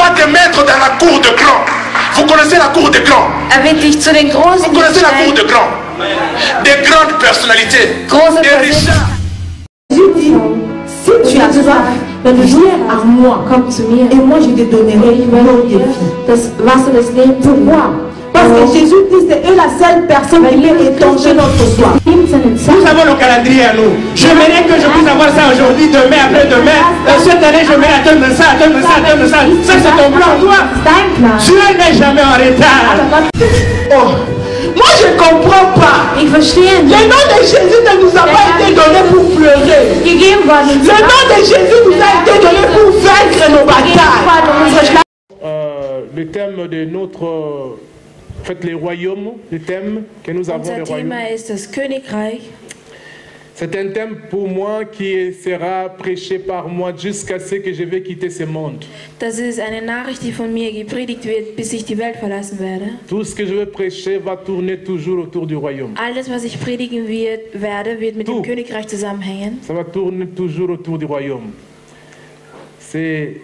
va te mettre dans la cour de grand. Vous connaissez la cour de grand? Dich zu den großen Vous connaissez la cour de grand? Des grandes personnalités, Große des richards. Je dis, si tu as soif, viens à moi. Komm zu mir. Et moi je te donnerai l'eau de vie. Das Wasser des Lebens. Pourquoi? Parce que Jésus-Christ est la seule personne qui peut étancher notre soif. Nous avons le calendrier à nous. J'aimerais que je puisse avoir ça aujourd'hui, demain, après-demain. Cette année, je vais attendre ça, attendre ça, attendre ça. Ça, c'est ton plan, toi. Dieu n'est jamais en retard. Oh, moi je ne comprends pas. Ich verstehe Le nicht. nom de Jésus ne nous a pas été donné pour pleurer. Gegeben worden. Le nom de Jésus nous a été donné pour vaincre nos batailles. Le thème de notre... En fait, les royaumes, le thème que nous avons, Unser les royaumes. Thema ist das Königreich. C'est un thème pour moi qui sera prêché par moi jusqu'à ce que je vais quitter ce monde. Das ist eine Nachricht, die von mir gepredigt wird, bis ich die Welt verlassen werde. Tout ce que je vais prêcher va tourner toujours autour du royaume. Alles, was ich predigen werde, wird mit dem Königreich zusammenhängen. Ça va tourner toujours autour du royaume. C'est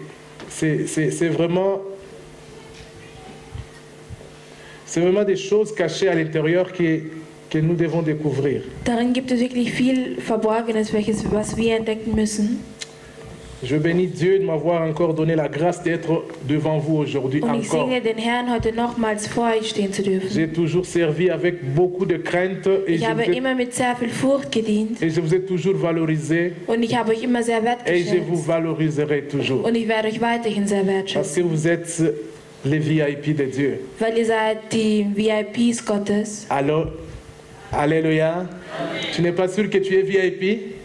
vraiment... C'est vraiment des choses cachées à l'intérieur que nous devons découvrir. Darin gibt es wirklich viel Verborgenes, was wir entdecken müssen. Je bénis Dieu de m'avoir encore donné la grâce d'être devant vous aujourd'hui Und ich encore. segne den Herrn, heute nochmals vor euch stehen zu dürfen. J'ai toujours servi avec beaucoup de crainte et Ich habe immer mit sehr viel Furcht gedient. je vous ai toujours valorisé Und ich habe euch immer sehr et je vous wertgeschätzt. valoriserai toujours. Und ich werde euch weiterhin sehr Parce que wertschätzen. vous êtes les VIP de Dieu. Weil ihr seid die VIPs Gottes. Alors, alléluia. Tu n'es pas sûr que tu es VIP?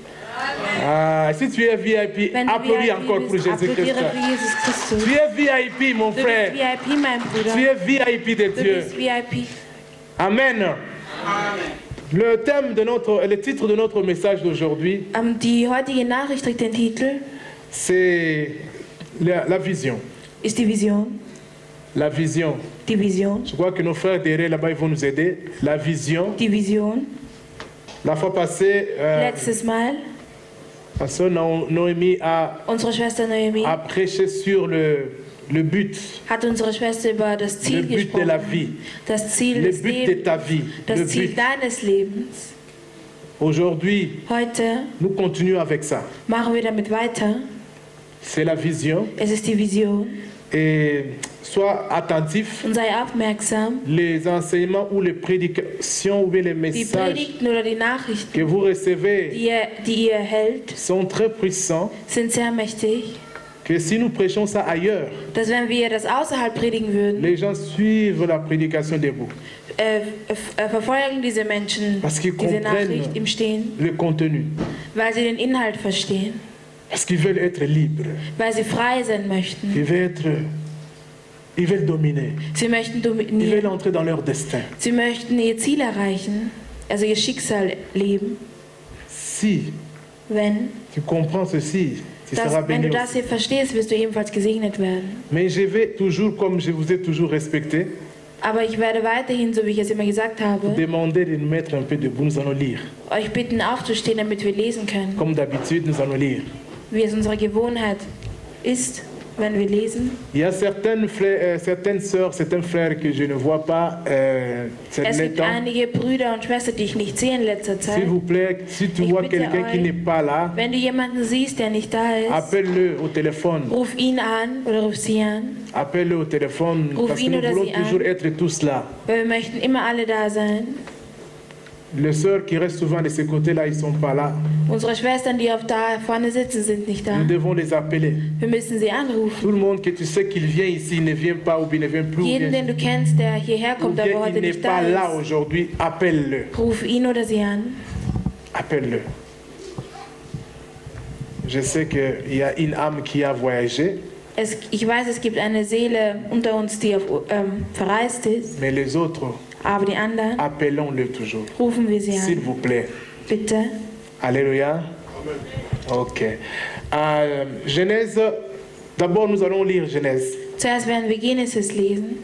Ah, si tu es VIP, Wenn du applaudis VIP encore pour bist, Jésus-Christ. applaudiere für Jesus Christus. Tu es VIP, mon Du frère. bist VIP, mein Bruder. Tu es VIP de Du Dieu. bist VIP. Amen. Le titre de notre message d'aujourd'hui, Die heutige Nachricht trägt den Titel, c'est la vision. ist die Vision. La vision. Die Vision. Je crois que nos frères derrière là-bas ils vont nous aider. La vision. Die Vision. La fois passée, Letztes Mal, ma soeur Noémie unsere Schwester Noemi a prêché sur le but. hat unsere Schwester über das Le Ziel but de la gesprochen. vie. Das Ziel Le des but de Lebens. ta vie. Le Das Ziel but. deines Lebens. Aujourd'hui, Heute nous continuons avec ça. machen wir damit weiter. C'est la vision. Es ist die Vision. Et sois attentif. Und sei aufmerksam. Les enseignements ou les prédications ou bien les Die messages Predigten oder die Nachrichten, que vous recevez die ihr erhält, sont très puissants. sind sehr mächtig. Que si nous prêchons ça ailleurs, Dass wenn wir das außerhalb predigen würden, les gens suivent la prédication debout. verfolgen diese Menschen Parce qu'ils diese comprennent Nachricht im Stehen, le contenu. weil sie den Inhalt verstehen, Parce qu'ils veulent être libres. weil sie frei sein möchten. Ils veulent dominer. Sie möchten Ils veulent dominieren. entrer dans leur destin. Sie möchten ihr Ziel erreichen, also ihr Schicksal leben. Si Wenn, tu comprends ceci, tu seras wenn du béni. das hier verstehst, wirst du ebenfalls gesegnet werden. Mais je vais toujours, comme je vous ai toujours respecté, Aber ich werde weiterhin, so wie ich es immer gesagt habe, demander de nous mettre un peu debout. Nous allons lire. euch bitten aufzustehen, damit wir lesen können. Comme d'habitude, nous allons lire. Wie es unsere Gewohnheit ist, wenn wir lesen. Il y a certaines sœurs, certains frères que je ne vois pas ces Es derniers gibt temps. einige Brüder und Schwestern, die ich nicht sehe in letzter Zeit. S'il vous plaît, si tu Ich vois bitte quelqu'un qui euch, n'est pas là, Wenn du jemanden siehst, der nicht da ist, appelle-le au téléphone. ruf ihn an oder ruf sie an, Appelle-le au téléphone Ruf parce que ihn nous oder voulons sie an. toujours être tous là. weil wir möchten immer alle da sein. Les sœurs qui restent souvent de ce côté-là, ils ne sont pas là. Unsere Schwestern, die auf da vorne sitzen, sind nicht da. Nous devons les appeler. Wir müssen sie anrufen. Tout le monde que tu sais qu'il vient ici, il ne vient pas ou bien ne vient plus. Ou Jeden, bien, den du kennst, der hierher ou kommt, bien aber heute il n'est nicht pas da là ist, aujourd'hui, appelle-le. ruf ihn oder sie an. Appelle-le. Je sais qu'il y a une âme qui a voyagé, Ich weiß, es gibt eine Seele unter uns, die verreist ist, mais les autres, aber die anderen appelons-le toujours. rufen wir sie S'il an. vous plaît. Bitte. Alléluia. Ok. Genèse, d'abord nous allons lire Genèse. Zuerst werden wir Genesis lesen.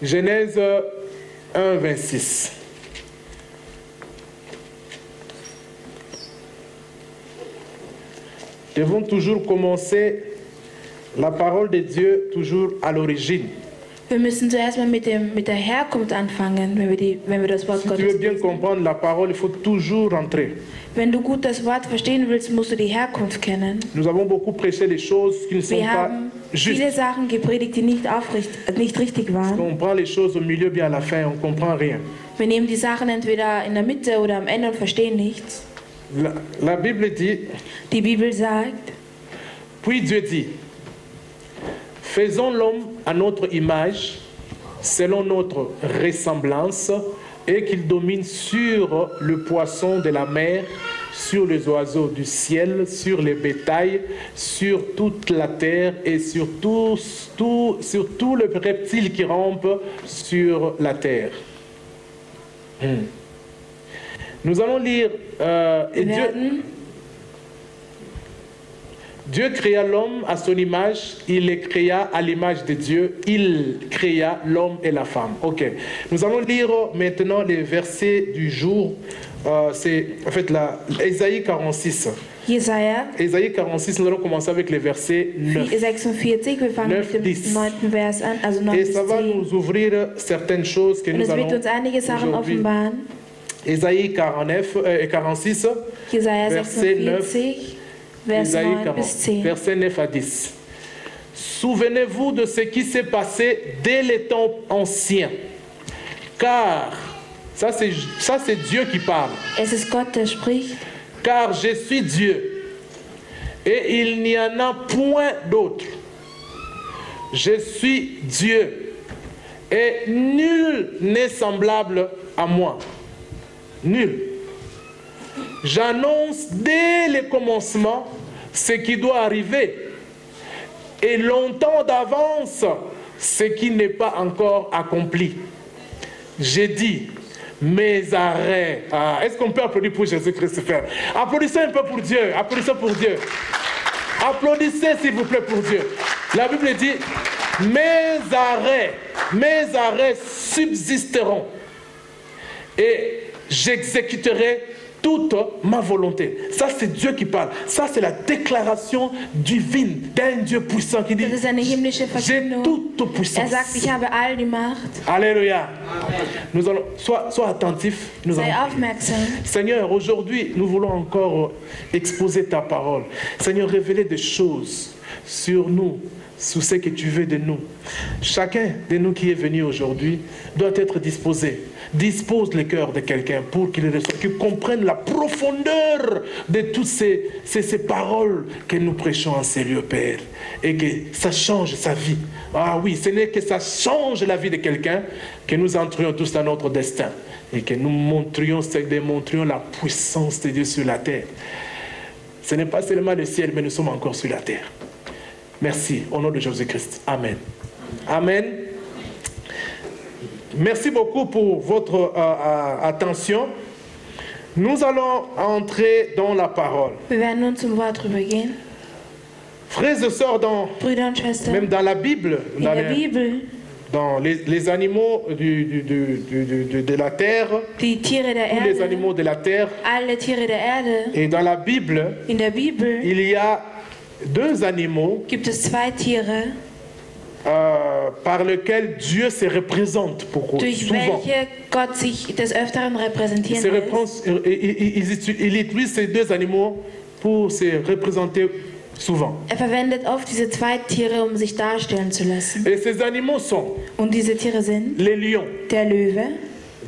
Genèse 1, 26. Nous devons toujours commencer La parole de Dieu toujours à l'origine. Wir müssen zuerst mal mit der Herkunft anfangen, wenn wir das Wort Si tu Gottes veux bien lesen. comprendre la parole, il faut toujours rentrer. Wenn du gut das Wort verstehen willst, musst du die Herkunft kennen. Nous avons beaucoup prêché des choses qui ne sont Wir pas haben viele justes. Sachen gepredigt, die nicht richtig waren. On prend les choses au milieu bien à la fin, on ne comprend rien. Wir nehmen die Sachen entweder in der Mitte oder am Ende und verstehen nichts. La Bible dit, Die Bibel sagt, puis Dieu dit, faisons l'homme à notre image, selon notre ressemblance, et qu'il domine sur le poisson de la mer, sur les oiseaux du ciel, sur les bétails, sur toute la terre et sur tous les reptiles qui rampent sur la terre. Nous allons lire, et Dieu créa l'homme à son image, il les créa à l'image de Dieu, il créa l'homme et la femme. Ok. Nous allons lire maintenant les versets du jour. C'est en fait Ésaïe 46. Jesaja Ésaïe 46, nous allons commencer avec les versets 9. 46, wir fangen 9, mit dem 10. 9. Vers an, also 9 Et bis ça va 10. nous ouvrir certaines choses que Und nous es allons wird uns einige Sachen aujourd'hui. offenbaren. Ésaïe 46, Jesaja Verset 46, Vers Ésaïe 9 40, bis 10. versets 9 à 10. Souvenez-vous de ce qui s'est passé dès les temps anciens. Car, ça c'est Dieu qui parle. Es ist Gott, der spricht. Car je suis Dieu, et il n'y en a point d'autre. Je suis Dieu, et nul n'est semblable à moi. Nul. J'annonce dès le commencement ce qui doit arriver, et longtemps d'avance ce qui n'est pas encore accompli. J'ai dit, mes arrêts. Ah, est-ce qu'on peut applaudir pour Jésus-Christ, frère? Applaudissez un peu pour Dieu. Applaudissez pour Dieu. Applaudissez, s'il vous plaît, pour Dieu. La Bible dit, mes arrêts subsisteront et j'exécuterai toute ma volonté. Ça, c'est Dieu qui parle. Ça, c'est la déclaration divine d'un Dieu puissant qui dit, Das ist eine himmlische j'ai Verkündung. toute puissance. sagt, ich habe all die Macht. Alléluia. Nous allons, sois attentif. Nous Sei allons, aufmerksam. Seigneur, aujourd'hui, nous voulons encore exposer ta parole. Seigneur, révéler des choses sur nous, sur ce que tu veux de nous. Chacun de nous qui est venu aujourd'hui doit être disposé. Dispose le cœur de quelqu'un pour qu'il comprenne la profondeur de toutes ces paroles que nous prêchons en ces lieux, Père. Et que ça change sa vie. Ah oui, ce n'est que ça change la vie de quelqu'un que nous entrions tous dans notre destin. Et que nous démontrions la puissance de Dieu sur la terre. Ce n'est pas seulement le ciel, mais nous sommes encore sur la terre. Merci, au nom de Jésus-Christ. Amen. Amen. Merci beaucoup pour votre attention. Nous allons entrer dans la parole. Wir werden nun zum Wort rübergehen. Frères et sœurs, Brüder und Schwestern, même dans la Bible, in der Bibel, dans les animaux de la terre, die Tiere der tous les Erde, animaux de la terre, alle Tiere der Erde, et dans la Bible, in der Bibel il y a deux animaux gibt es zwei Tiere, par lesquels Dieu se représente durch souvent. welche Gott sich des Öfteren repräsentieren lässt. Il utilise ces deux animaux pour se représenter souvent. Verwendet oft diese zwei Tiere, sich darstellen zu lassen. Et ces animaux sont Und diese Tiere sind les lions. der Löwe.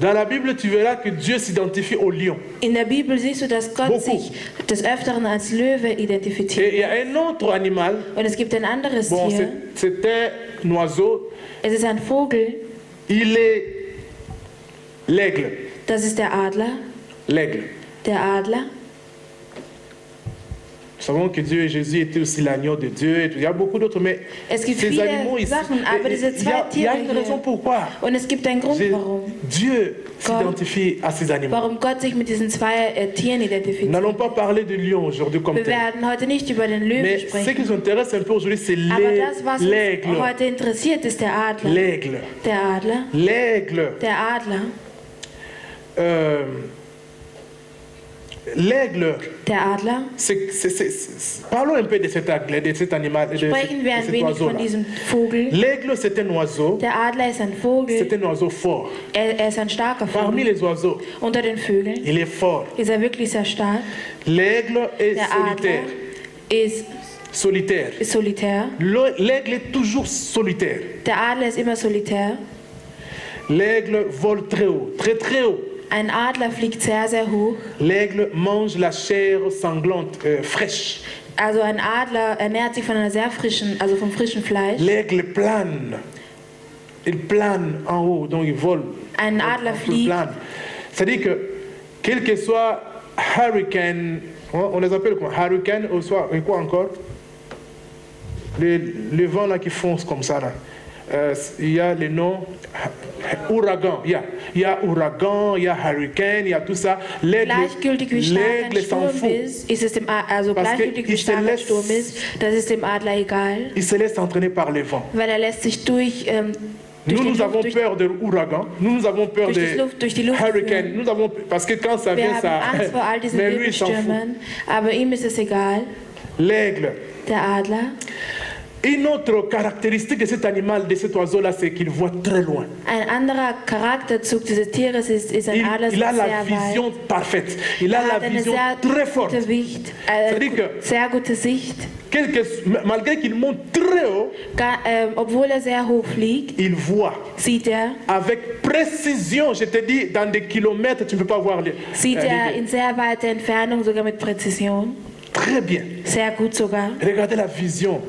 Dans la Bible, tu verras que Dieu s'identifie au lion. In der Bibel siehst du, dass Gott Beaucoup. sich des Öfteren als Löwe Et identifiziert. il y a un autre animal. Und es gibt ein anderes Bon, Tier. c'est un oiseau. Es ist ein Vogel. Il est l'aigle. Das ist der Adler. L'aigle. Der Adler. Nous savons que Dieu et Jésus étaient aussi l'agneau de Dieu. Il y a beaucoup d'autres, mais Es gibt ces viele animaux ici, Sachen, aber diese zwei il y a Tiere une raison hier. pourquoi. Und es gibt einen Grund, warum. Dieu s'identifie à ces animaux. Warum Gott sich mit diesen zwei Tieren Nous identifiziert. n'allons pas parler de lion aujourd'hui comme Wir tel. werden heute nicht über den Löwen Mais ce qui sprechen. nous intéresse un peu aujourd'hui, c'est Aber das, was l'aigle. uns heute interessiert, ist der Adler. L'aigle. Der Adler. L'aigle. Der Adler. L'aigle, Der Adler. parlons un peu de cet animal, de Sprechen wir ein cet wenig von oiseau-là. diesem Vogel. L'aigle, c'est un oiseau, Der Adler ist ein c'est Vogel. un oiseau fort. Er ist ein starker Parmi Vogel. les oiseaux, Unter den Vögeln il est fort. ist er wirklich sehr stark. L'aigle est Der solitaire. Adler ist solitär. L'aigle est toujours solitaire. Der Adler ist immer solitär. L'aigle vole très haut, très très haut. Ein Adler fliegt sehr, sehr hoch. L'aigle mange la chair sanglante, fraîche. Also ein Adler ernährt sich von einer sehr frischen, also vom frischen Fleisch. L'aigle plane. Il plane en haut, donc il vole. Ein Adler Il fliegt. plane. C'est-à-dire que, quel que soit hurricane, on les appelle quoi? Hurricane, ou soit, et quoi encore? Les vents là qui foncent comme ça là. Il y a les noms ouragan, il y a ouragan, il y a hurricane, il y a tout ça. Gleichgültig wie stark ein l'aigle s'en Sturm fout. ist es dem also Parce gleichgültig wie qu'il se stark ein laisse- Sturm ist, das ist dem Adler egal, Il se laisse entraîner par les vents. weil er lässt sich durch Nous, die nous avons Luft, durch, peur de l'ouragan, nous avons peur durch des die Luft hurricanes, führen. nous avons, parce que quand ça Wir vient, haben ça... Angst vor all diesen Mais lui, il s'en fout. Wirbelstürmen, aber ihm ist es egal. L'aigle. Der Adler. Une autre caractéristique de cet animal, de cet oiseau-là, c'est qu'il voit très loin. Ein anderer Charakterzug dieses Tieres ist ein Adler, Il a la sehr vision weit. parfaite. Il a Er la hat eine vision sehr très forte. gute Sicht, C'est-à-dire que sehr gute Sicht. malgré qu'il monte très haut, Obwohl er sehr hoch fliegt, il voit sieht er avec précision. Je te dis, dans des kilomètres, tu ne peux pas voir les... Sieht er in sehr weiter Entfernung, sogar mit Präzision. Très bien. Sehr gut sogar. Regardez la vision,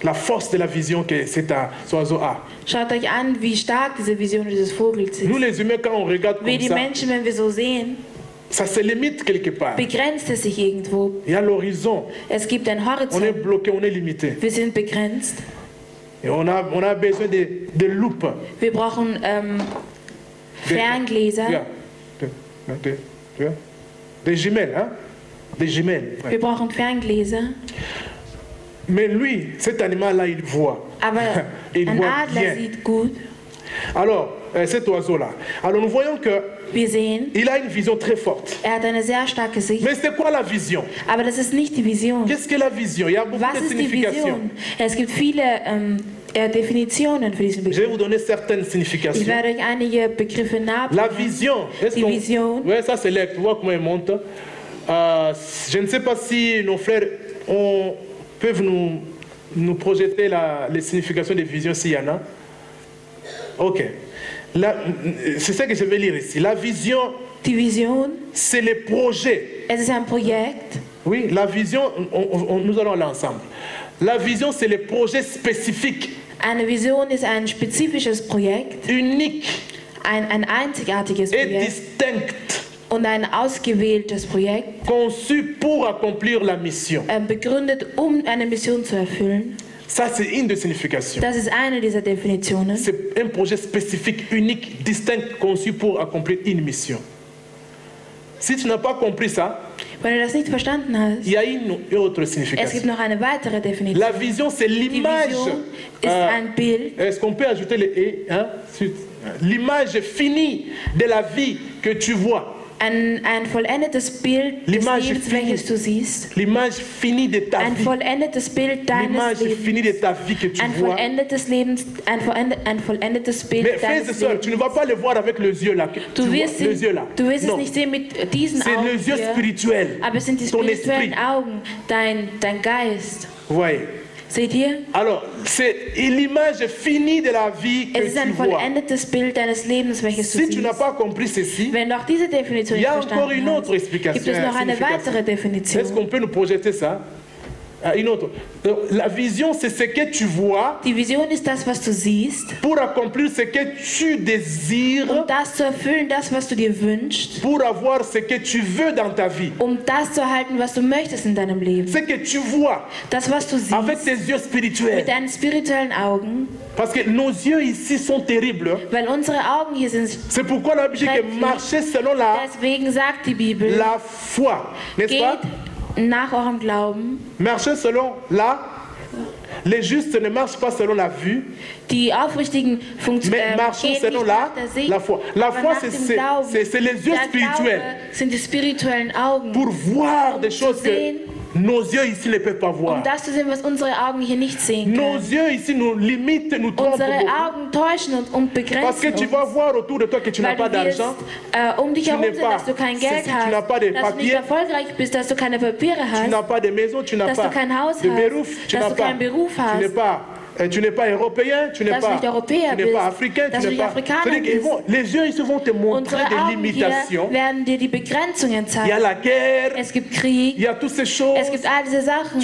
la force de la vision que cet oiseau a. Schaut euch an, wie stark diese Vision dieses Vogels Nous ist. les humains, quand on regarde Wie comme die ça, Menschen, wenn wir so sehen, ça se limite quelque part. begrenzt es sich irgendwo. Il y a l'horizon. Es gibt einen On est Horizont. bloqué, on est limité. Wir sind begrenzt. Et on a besoin de loupes. Wir brauchen Ferngläser. Des jumelles, hein? Des jumelles. Ouais. Wir brauchen Ferngläser. Mais lui, cet animal-là, il voit. Aber Il ein voit Adler bien. sieht gut. Alors, cet oiseau-là. Alors, nous voyons que Wir sehen, il a une vision très forte. er hat eine sehr starke Sicht. Mais c'est quoi la vision? Aber das ist nicht die Vision. Qu'est-ce que la vision? Il y a beaucoup Was de ist die significations. Vision? Es gibt viele Definitionen für diesen Je vais Begriff. vous donner certaines Ich significations. werde euch einige Begriffe La nahebringen. vision. Est-ce Die qu'on- Vision. Ouais, ça c'est l'air. Tu vois comment il monte. Je ne sais pas si nos frères peuvent nous projeter les significations des visions s'il y en a. Ok. C'est ça que je vais lire ici. La vision, Die Vision, c'est le projet. es ist ein Projekt. Oui, la vision, nous allons aller ensemble. La vision, c'est le projet spécifique, Eine Vision ist ein spezifisches Projekt, unique ein einzigartiges et Projekt distinct, und ein ausgewähltes Projekt, conçu pour accomplir la mission. begründet, um eine Mission zu erfüllen. Ça, c'est une des significations. Das ist eine dieser Definitionen. C'est un projet spécifique, unique, distinct, conçu pour accomplir une mission. Si tu n'as pas compris ça, Wenn du das nicht verstanden hast, il y a une autre es gibt signification. noch eine weitere Definition. La vision, c'est Die l'image. Vision ist ein Bild. Est-ce qu'on peut ajouter le et hein, l'image finie de la vie que tu vois. Ein vollendetes Bild des L'image Lebens, finie. welches du siehst. L'image finie de ta Ein vie. vollendetes Bild L'image deines finie Lebens. de ta vie que tu Ein vois. vollendetes Lebens, ein vollendetes Bild Mais frères et deines sœurs, tu ne Lebens. vas pas le voir avec les yeux là. Du vois, wirst, les yeux là. du wirst es Non. nicht sehen mit diesen C'est Augen les yeux hier, spirituels. aber es sind die Ton spirituellen esprit. Augen, dein Geist. Vous voyez. Seht ihr? Alors, c'est l'image finie de la vie que Es ist ein tu vois. vollendetes Bild deines Lebens, welches du Si tu n'as siehst. pas compris ceci, Wenn du auch diese Definition il y nicht a encore une verstanden autre hast, explication. gibt es noch eine weitere Est-ce Definition. qu'on peut nous projeter ça? Une autre. Donc, la vision, c'est ce que tu vois Die Vision ist das, was du siehst, pour accomplir ce que tu désires, um das zu erfüllen, das, was du dir wünschst, pour avoir ce que tu veux dans ta vie. um das zu erhalten, was du möchtest in deinem Leben. Ce que tu vois Das, was du avec siehst, tes yeux spirituels. mit deinen spirituellen Augen, Parce que nos yeux ici sont terribles. weil unsere Augen hier sind. C'est pourquoi la Bible dit que marcher selon Deswegen sagt die Bibel, la foi. N'est-ce geht pas? nach eurem Glauben, Marcher selon Les justes ne marchent pas selon la vue, Die Aufrichtigen mais marchent gehen selon nicht nach der Sicht, la foi. La aber foi, nach dem Glauben. c'est les yeux Der spirituels Glaube sind die spirituellen Augen, pour voir des zu choses que sehen, nos yeux ici ne peuvent pas voir. das zu sehen, was unsere Augen hier nicht sehen Nos können. yeux ici nous limitent, nous trompent Unsere beaucoup. Augen täuschen uns und Parce que begrenzen tu vas uns. voir autour de toi que tu n'as Weil pas du wirst d'argent, dich tu herum n'es sehen, pas- dass du kein tu Geld n'as hast, pas de dass du nicht papier, erfolgreich bist, dass du keine Papiere tu hast, n'as pas de maison, tu n'as dass pas du kein Haus de hast, beruf, tu dass n'as du pas, keinen Beruf tu n'es pas européen, tu n'es Dass du pas, nicht Europäer tu n'es pas bist, africain, dass tu du n'es nicht pas. Afrikaner C'est-à-dire qu'ils bist. vont- les yeux ils vont te montrer Unsere des Augen hier limitations. werden dir die Begrenzungen Il y a zeigen. la guerre, Es gibt il Krieg, y a toutes ces choses. es gibt all diese Sachen.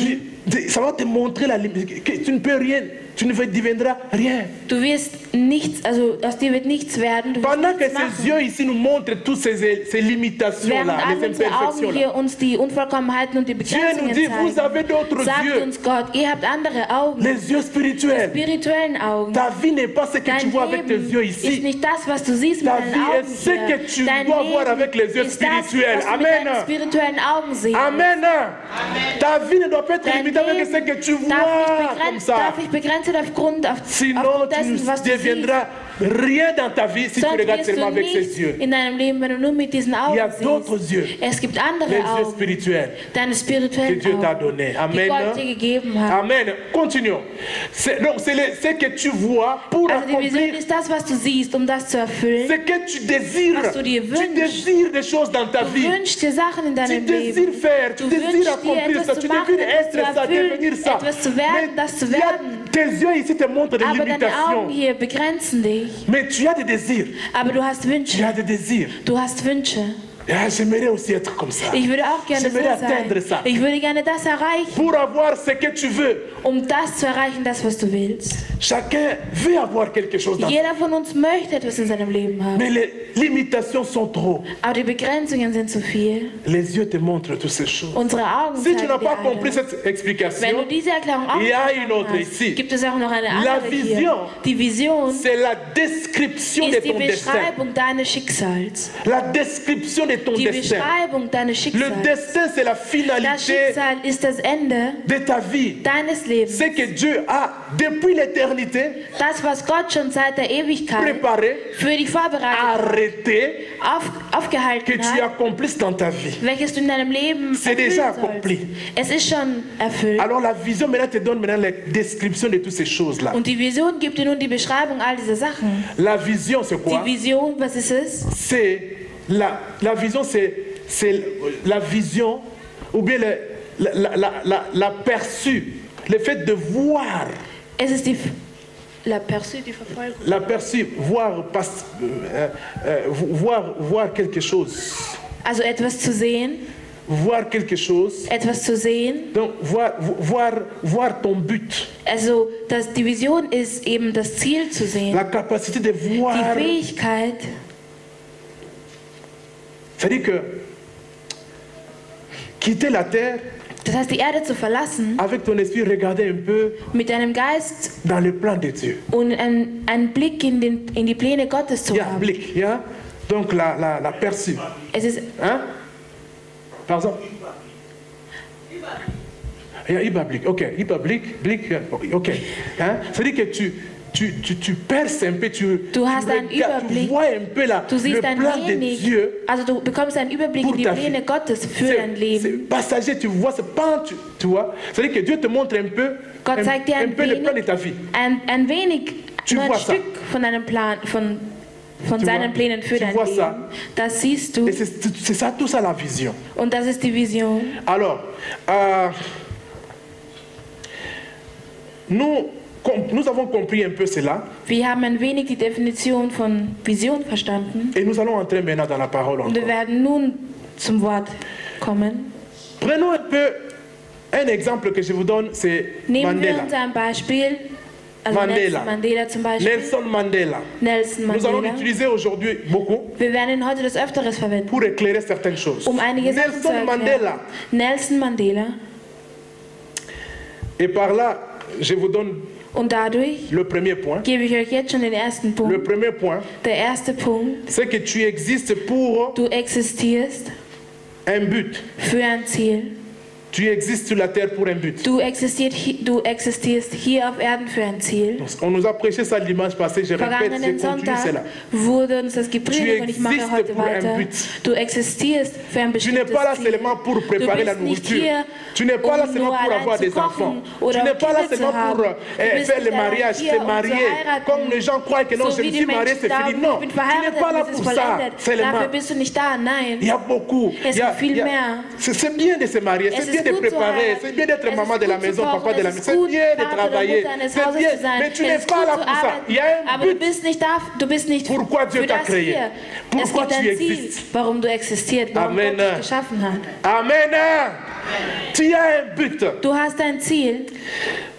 Ça va te montrer la limite. Que tu ne peux rien, tu ne deviendras rien. Du wirst nichts, also aus dir wird nichts werden. Du wirst Pendant que nichts ces machen. yeux ici nous montrent toutes ces Während limitations-là, all les unsere Augen imperfections-là. hier uns die Unvollkommenheiten und die Dieu nous Begrenzungen dit, vous zeigen, avez d'autres sagt yeux, uns Gott, ihr habt andere Augen, les yeux spirituels. spirituellen Augen. Ta vie n'est pas ce que tu Dein vois avec tes Leben yeux ist ici. nicht das, was du siehst mit Ta deinen vie Augen est ce hier. que tu Dein dois Leben voir avec les yeux ist das, spirituels. was du mit Amen. deinen spirituellen Augen siehst. Amen. Ta vie ne doit pas être Dein limitée avec ce que tu vois comme ça. darf nicht begrenzt aufgrund Sinon, aufgrund tu dessen, was ne du siehst. deviendras rien dans ta vie si tu Sonst regardes wirst seulement du avec ces nichts yeux. in deinem Leben, wenn du nur mit diesen Il Augen y a d'autres siehst. yeux, Es gibt les andere yeux Augen, spirituels deine que spirituellen Dieu t'a Augen, donné. die Amen. Gott dir gegeben hat. Amen. Continuons. Donc, c'est ce que tu vois pour Also die Vision accomplir ist das, was du siehst, um das zu erfüllen. ce que tu désires. Was du dir Tu wünschst. désires des choses dans ta Du vie. wünschst dir Sachen in Tu deinem désires Leben. faire, tu Du désires wünschst dir accomplir ça, etwas tu zu machen, désires etwas zu être ça, devenir erfüllen, ça. etwas zu werden, das zu il y a- werden. tes yeux ici te montrent des Aber deine Augen limitations. hier begrenzen dich. Mais tu as des désirs. Aber du hast Tu Wünsche. as des désirs. Du hast Wünsche. Ah, j'aimerais aussi être comme ça. Ich würde auch gerne so J'aimerais atteindre ça. sein. Ich würde gerne das erreichen, Pour avoir ce que tu veux. um das zu erreichen, das, was du willst. Chacun veut avoir quelque chose dans Jeder von uns möchte etwas in seinem Leben haben. Mais les limitations sont trop. Aber die Begrenzungen sind zu viel. Les yeux te montrent toutes ces choses. Unsere Augen Si tu zeigen n'as dir pas compris alles. cette Wenn explication, du diese Erklärung auch il y a verstanden une autre hast, ici. gibt es auch noch eine La andere vision, hier. Die Vision c'est la description de ist die ton destin. Beschreibung deines Schicksals. La description de ton Die destin. Beschreibung deines Le Schicksals. destin, c'est la Das finalité Schicksal ist das Ende de ta vie. deines Lebens. Ce que Dieu a, depuis l'éternité, Das, was Gott schon seit der Ewigkeit préparé, für die Vorbereitung arrêté, que aufgehalten tu hat, accomplisses dans ta vie. welches du in deinem Leben C'est déjà erfüllen accompli. sollst. Es ist schon erfüllt. Alors la vision maintenant te donne maintenant la description de toutes ces choses-là. Und die Vision gibt dir nun die Beschreibung all dieser Sachen. La vision, c'est quoi? Die Vision, was ist es? C'est la vision, c'est la vision ou bien l'aperçu, le fait de voir. Es ist die L'aperçu, die Verfolgung. L'aperçu, voir quelque chose. Also etwas zu sehen, Voir quelque chose. etwas zu sehen. Donc, voir ton but. Also die Vision ist eben das Ziel zu sehen. La capacité de voir. Die Fähigkeit. C'est-à-dire que quitter la terre, Das heißt, die Erde zu verlassen, avec ton esprit, regarder un peu mit deinem Geist dans le plan de Dieu. und einen Blick in die Pläne Gottes zu Il y a haben. blick, il y a donc l'aperçu. Es ist Hein? Par exemple? Il y a Ibablick, ok. Blick, ok. Hein? C'est-à-dire que tu perces un peu, tu hast einen Überblick. vois un peu Du le siehst ein plan de wenig, Dieu. also du bekommst einen Überblick Pour in die ta Pläne vie. Gottes für dein C'est Leben. passager, tu vois, c'est pas, tu vois. C'est-à-dire que Dieu te montre un peu, Gott zeigt dir un ein peu le plan de wenig, ta vie. ein wenig, Tu nur ein vois ça. Stück von deinem Plan, von Tu seinen vois? Plänen für Tu dein vois Leben. ça. Das siehst du Et c'est ça, tout ça la vision. und das ist die Vision. Alors, nous avons compris un peu cela Wir haben ein wenig die Definition von Vision verstanden et nous allons entrer maintenant dans la parole und wir encore. werden nun zum Wort kommen. Prenons un peu un exemple que je vous donne, c'est Nehmen wir Mandela. uns ein Beispiel, also Mandela. Nelson Mandela zum Beispiel. Nelson Mandela. Nelson Nous allons Mandela. l'utiliser aujourd'hui beaucoup Wir werden ihn heute des Öfteres verwenden, pour éclairer certaines choses. um einige Sachen zu Nelson erklären. Mandela. Nelson Mandela. Et par là, je vous donne Und dadurch le premier point. gebe ich euch jetzt schon den ersten Le Punkt. premier point, Der erste Punkt, c'est que tu existes pour du existierst un but. für ein Ziel. Tu existes sur la terre pour un but. Du existierst hier auf Erden für ein Ziel. On nous a prêché ça dimanche passé, je répète, je Vergangenen continue cela. Sonntag wurde uns das gepredigt und ich mache heute weiter. Du existierst für ein Tu n'es bestimmtes pas là Ziel. seulement pour préparer la Du bist nicht nourriture. hier, Tu n'es pas là um seulement nur pour allein avoir zu des kochen enfants. oder Tu n'es pas là Kinder zu seulement haben. pour Du bist faire le nicht allein mariage, hier, te um zu marier. heiraten. Comme les gens croient que non, So je wie me die suis marié, Menschen c'est fini. glauben, Non, ich bin tu n'es verheiratet, pas là es ist pour ça vollendet. seulement. Dafür bist du nicht da, nein. Il y a beaucoup. Es gibt viel mehr. C'est bien de se marier, Es c'est bien ist de gut zu préparer, heiraten. c'est bien d'être Es maman ist de la gut zu maison, kochen, papa de la es maison, ist c'est gut, bien de Vater oder travailler, Mutter eines c'est Hauses bien, zu sein. mais tu Es n'es ist pas gut là zu pour ça. arbeiten. Il y a un Aber du but. bist nicht da, du bist nicht Pourquoi Dieu für t'a das créé? hier. Pourquoi Es gibt tu ein Ziel, existes? warum du existierst, warum Amen. Gott dich geschaffen hat. Amen. Tu as un but. Du hast ein Ziel.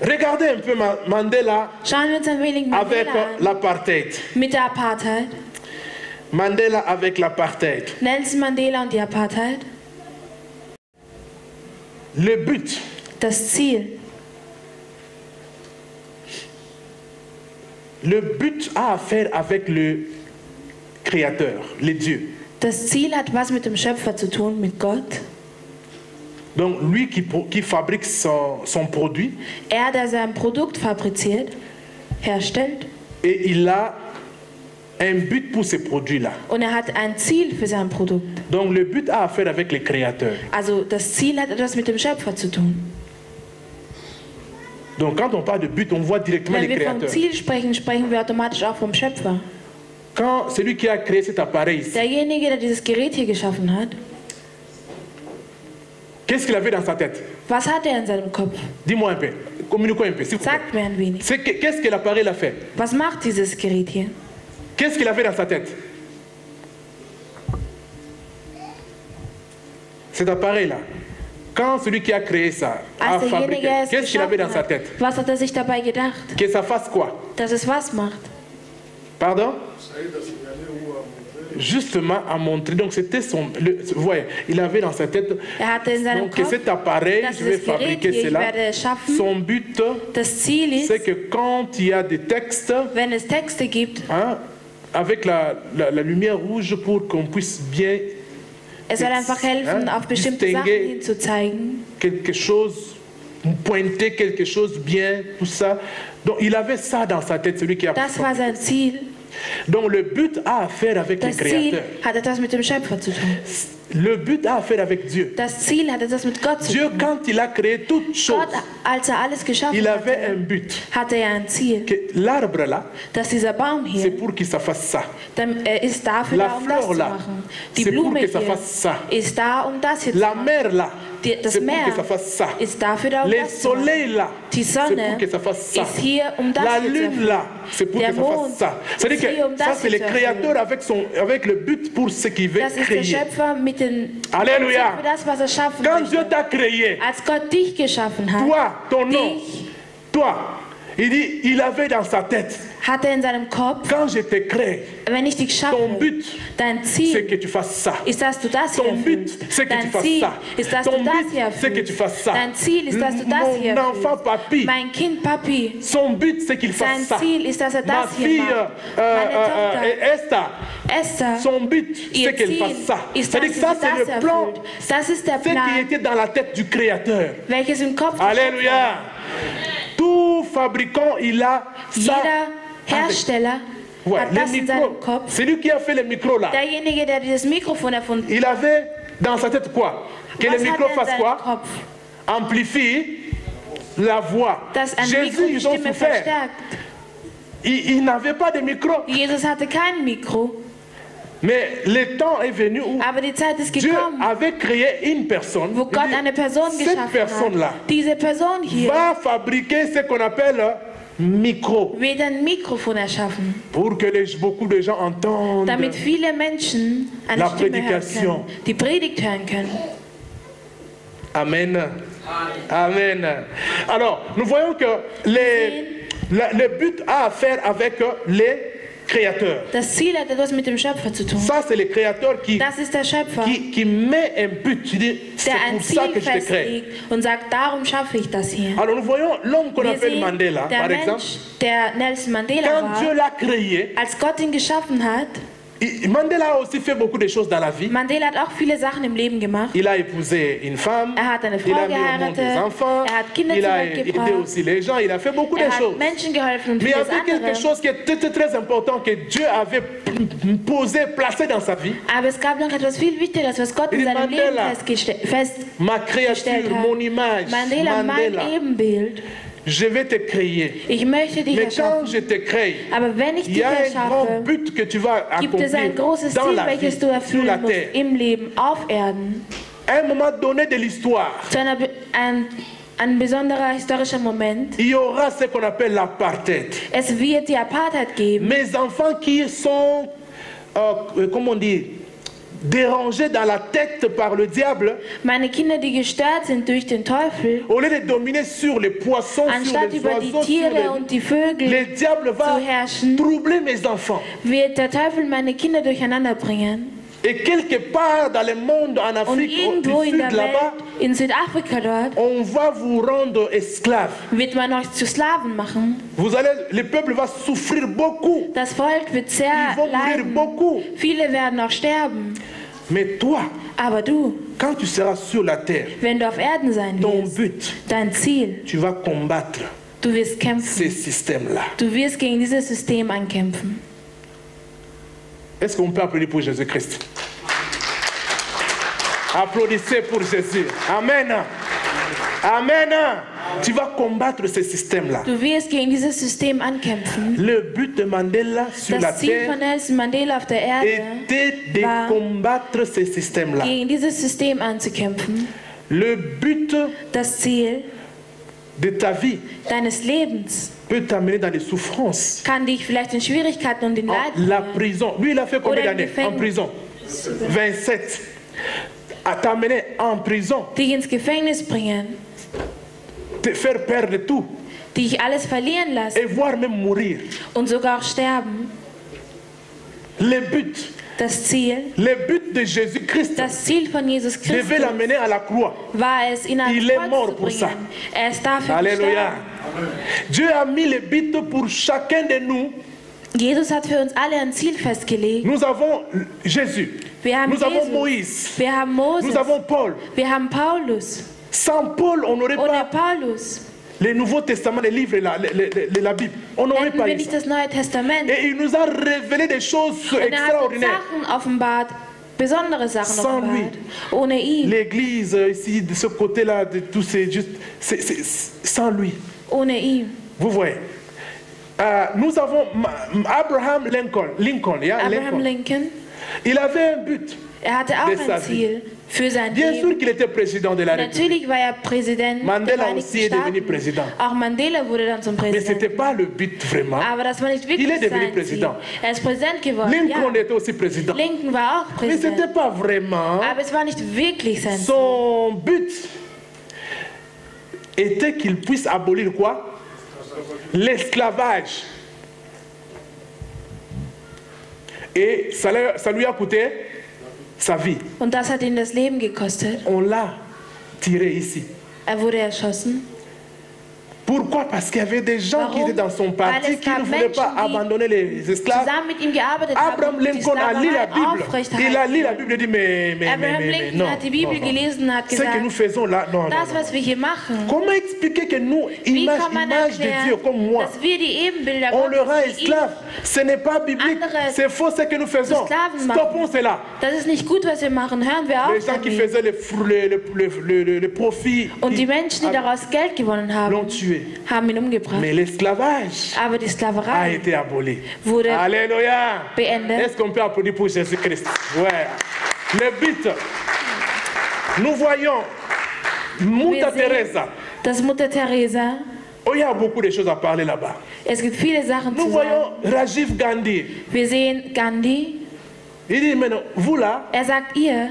Regardez un peu Mandela Schauen wir uns ein wenig avec Mandela an. l'apartheid. Mit der Apartheid. Mandela avec l'apartheid. Nelson Mandela und die Apartheid. Le but, Das Ziel. le but a à faire avec le Créateur, le Dieu. Das Ziel hat was mit dem Schöpfer zu tun, mit Gott. Donc lui qui fabrique son produit Der sein Produkt fabriziert, herstellt. et il a un but pour ce produit-là. Und hat ein Ziel für sein Produkt. Donc le but a à faire avec le Créateur. Also das Ziel hat etwas mit dem Schöpfer zu tun. Donc quand on parle de but, on voit directement le Wenn wir vom Créateur. Ziel sprechen, sprechen wir automatisch auch vom Schöpfer. Quand celui qui a créé cet appareil ici, Derjenige, der dieses Gerät hier geschaffen hat, qu'est-ce qu'il avait dans sa tête? was hat er in seinem Kopf? Dis-moi un peu, communique un peu, s'il vous plaît. Sagt mir ein wenig. Qu'est-ce que l'appareil a fait? Was macht dieses Gerät hier? Qu'est-ce qu'il avait dans sa tête? Cet appareil-là, quand celui qui a créé ça a Als fabriqué, derjenige es qu'est-ce qu'il avait dans geschaffen sa hat, tête? was hat er sich dabei gedacht? Que ça fasse quoi? Dass es was macht? Pardon? Justement à montrer. Donc c'était vous voyez, il avait dans sa tête Hatte in seinem donc que Kopf, cet appareil, dass je vais dieses Gerät fabriquer hier, ich cela. werde schaffen. Son but, Das Ziel ist, c'est que quand il y a des textes, wenn es Texte gibt, hein, avec la lumière rouge pour qu'on puisse bien es soll einfach helfen, auf bestimmte Sachen distinguer hinzuzeigen. quelque chose, pointer quelque chose bien, tout ça. Donc il avait ça dans sa tête, celui qui a Das war sein Ziel. Donc le but a à faire avec le Das Ziel Créateur. hat etwas mit dem Schöpfer zu tun. Le but a à faire avec Dieu. Das Ziel hat etwas mit Gott zu Dieu, tun. quand il a créé toutes choses, Gott, als alles geschaffen il avait un hatte, but. hatte er ein Ziel. Que l'arbre là, Dass dieser Baum c'est hier, pour qu'il ça fasse ça. er ist dafür La da, um das fleur zu là, machen. Die c'est pour Blume que ça hier fasse ça. ist da, um das hier zu La machen. mer là, Das c'est pour Meer que ça fasse ça. ist dafür da, um Le das zu machen. soleil là, Die c'est pour Sonne que ça fasse ça. ist hier, um das La hier zu lune erfüllen. là, c'est pour Der que ça fasse Mond ça. C'est-à-dire ist hier, um que ça das c'est hier le zu Créateur erfüllen. avec le but pour ce qu'il veut Das ist der créer. Schöpfer mit den Alléluia. für das, was er schaffen Quand Dieu möchte. t'a créé, Als Gott dich geschaffen hat, toi, ton nom, dich toi, il dit, il avait dans sa tête, hat er in seinem Kopf, quand je t'ai créé, wenn ich dich schaffe, ton but, dein c'est Ziel que tu fasses ça. ist, dass du das hier Ton but, erfüllst. c'est que tu Dein fasses Ziel ça. ist, dass Ton du das but, hier c'est que tu erfüllst. fasses ça. Dein Ziel ist, dass du das hier Mon enfant erfüllst. Papi, Mein Kind Papi, son but, c'est qu'il sein fasse ça. Ziel ist, dass er Ma das hier fille, macht. Meine Tochter, Esther, Esther, son but, ihr c'est qu'elle Ziel fasse ça. ist, C'est-à-dire dass que sie ça, c'est das le plan, erfüllt. Das ist der ce qui Plan, était dans la tête du Créateur. welches im Kopf des Alléluia. Tout fabricant, il a ça. Jeder Hersteller Ouais, hat le das in micro, seinem Kopf. c'est lui qui a fait le micro là. Derjenige, der dieses Mikrofon erfunden Il avait dans sa tête quoi? Que hat, le was micro hat er in fasse seinem quoi? Kopf? Amplifie la voix. Dass ein Jésus, Mikro die ils ont Stimme souffert. verstärkt. Il n'avait pas de micro. Jesus hatte kein Mikro, Mais le temps est venu où aber die Zeit ist Dieu gekommen, avait créé une personne. wo Gott Il dit, eine Person cette geschaffen personne-là hat. Diese Person hier va fabriquer ce qu'on appelle micro. wird ein Mikrofon erschaffen, Pour que beaucoup de gens entendent. damit viele Menschen eine La Stimme hören prédication. können, die Predigt hören können. Amen. Amen. Alors, nous voyons que le but a à faire avec les créateurs. Das Ziel hat etwas mit dem Schöpfer zu tun. Ça, c'est le créateur Das ist der Schöpfer, qui met un but. Il dit, c'est der ein pour ça Ziel que je te crée. festlegt und sagt, darum schaffe ich das hier. Alors, nous voyons l'homme qu'on Wir appelle sehen, Mandela, der par exemple. Mensch, der Nelson Mandela Quand Dieu war, l'a créé, als Gott ihn geschaffen hat, Mandela a aussi fait beaucoup de choses dans la vie. Mandela hat auch viele Sachen im Leben gemacht. Il a épousé une femme, hat eine Frau il a mis au monde des geheiratet, enfants, hat Kinder il zur a Welt aidé gebracht, aussi les gens, il a fait beaucoup de hat choses. Menschen geholfen und Mais il y vieles avait quelque andere. chose qui est très, très important que Dieu avait posé, placé dans sa vie. Aber es gab noch etwas viel Wichtigeres, was Gott in Il seinem Leben Mandela. Ma créature, festgestellt hat. mon image, Mandela, mein Ebenbild. je vais te créer. Ich möchte dich Mais quand erschaffen. je te crée, Aber wenn ich il y dich a un grand erschaffe, but que tu vas gibt es accomplir ein großes dans Ziel, la vie, welches du sur erfüllen la musst terre. im Leben, auf Erden. À un moment donné de l'histoire, Zu ein besonderer historischer Moment. il y aura ce qu'on appelle l'apartheid. Es wird die Apartheid geben. Mes enfants qui sont, comment on dit, dérangés dans la tête par le diable, Meine Kinder, die gestört sind durch den Teufel, au lieu de dominer sur les poissons, sur anstatt les über die oiseaux, sur Tiere und die le Vögel diable va zu herrschen, troubler mes enfants. wird der Teufel meine Kinder durcheinander bringen. Et quelque part dans le monde, en Und Afrique, du irgendwo in sud der là-bas, Welt, in Südafrika dort, on va vous rendre esclaves. wird man euch zu Sklaven machen. Vous allez, le peuple va souffrir beaucoup. Das Volk wird sehr Ils vont mourir leiden. beaucoup. Viele werden auch sterben. Mais toi, Aber du, quand tu seras sur la terre, wenn du auf Erden sein ton wirst, but, dein Ziel, tu vas combattre du wirst kämpfen. ces systèmes-là. Du wirst gegen dieses System ankämpfen. Est-ce qu'on peut applaudir pour Jésus-Christ? Applaudissez pour Jésus. Amen. Amen. Tu vas combattre ces systèmes-là. Du wirst gegen dieses System ankämpfen. Le but de Mandela sur la Das Ziel terre von Nelson Mandela auf der Erde était de war, combattre ces systèmes-là. gegen dieses System anzukämpfen. Le but Das Ziel de ta vie deines Lebens peut t'amener dans des souffrances. kann dich vielleicht in Schwierigkeiten und in Leid La bringen. prison. Lui, il a fait combien Oder im d'années en Gefängnis. prison? 27. À t'amener en prison, Dich ins Gefängnis bringen, te faire perdre tout dich alles verlieren lassen et voire même mourir. und sogar auch sterben. Le but de Jésus-Christ Das Ziel von Jesus devait Christus l'amener à la croix. war es, ihn ans Il est mort Kreuz zu pour ça. bringen. Er ist dafür Alléluia. gestorben. Dieu a mis le but pour chacun de nous. Jesus hat für uns alle ein Ziel festgelegt. Nous avons Jésus. Wir haben Nous avons Jesus. Moïse. Wir haben Moses. Nous avons Paul. Wir haben Paulus. Sans Paul, on n'aurait Ohne pas Paulus le Nouveau Testament, les livres, la Bible. On n'aurait hätten pas wir eu nicht ça. das Neue Testament. Et il nous a révélé des choses Und er hat uns extraordinaires. Sachen offenbart, besondere Sachen Sans lui. offenbart. Ohne ihn. L'église ici, de ce côté-là, de tout, c'est juste, c'est sans lui. Ohne ihn. Vous voyez. Nous avons Abraham Lincoln, yeah, Abraham Lincoln. Il avait un but. Er hatte auch de sa ein Ziel für sein Bien sûr Leben. qu'il était président de la République. Natürlich war er Präsident Mandela der aussi est Vereinigten devenu Staaten. président. Auch Mandela wurde dann zum Mais ce n'était Präsidenten. pas le but vraiment. Aber das war nicht wirklich Il est devenu sein président. Ziel. Er ist Präsident geworden. Lincoln Ja. était aussi président. Lincoln war auch Mais ce Präsident. n'était pas vraiment. Aber es war nicht wirklich sein Ziel. Son but était qu'il puisse abolir quoi? L'esclavage. Et ça lui a coûté sa vie. Und das hat ihn das Leben gekostet. On l'a tiré ici. Er wurde erschossen. Pourquoi? Parce qu'il y avait des gens qui Warum? étaient dans son Weil parti es qui ne gab voulaient pas Menschen, die abandonner les esclaves. Zusammen mit ihm gearbeitet haben, Abraham um die Lincoln a lu la Sklaverei Bible. Il a aufrechterhalten. lu la Bible et dit mais Abraham Lincoln non, hat die Bibel non, non. gelesen und hat Ce que nous gesagt, faisons là, non, non, das, non. was wir hier machen, Comment expliquer que nous, wie image kann man de Dieu erklären, comme moi, dass wir die Ebenbilder on le rend Gottes wie ihn, esclave? Ce n'est pas biblique, Andere c'est faux ce que nous faisons. Sklaven machen. Stoppons cela. das ist nicht gut, was wir machen, hören wir auf Les gens qui damit. faisaient le profit Und die Menschen, die daraus Geld gewonnen haben, l'ont tué. haben ihn umgebracht. Mais l'esclavage Aber die a Sklaverei été aboli. wurde Alléluia. beendet. Est-ce qu'on peut applaudir pour Jésus-Christ? Ouais. Le but. Nous voyons Muther Wir sehen, Teresa. dass Mutter Teresa, Oh, il y a beaucoup de choses à parler là-bas. es gibt viele Sachen Nous zu voyons sagen. Rajiv Gandhi. Wir sehen Gandhi, Il dit maintenant, vous là, er sagt, ihr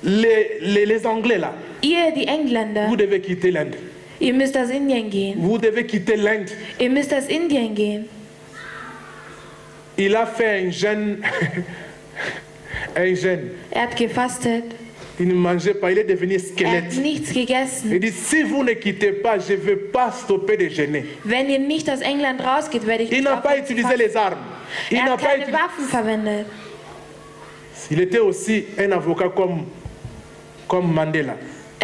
les Anglais là, die Engländer, vous devez quitter l'Inde. ihr müsst aus Indien gehen. Vous devez quitter l'Inde. Ihr müsst aus Indien gehen. Il a fait un jeûne. Un jeûne. Er hat gefastet. Il ne mangeait pas, il est devenu Er hat squelette. nichts Il gegessen. dit, si vous ne quittez pas, je ne vais pas stopper de jeûner. Wenn ihr nicht aus England rausgeht, werde ich Il nicht n'a pas aufhören zu utilisé fasten. les armes. Il Er n'a hat pas keine utilisé... Waffen verwendet. Il était aussi un avocat comme Mandela.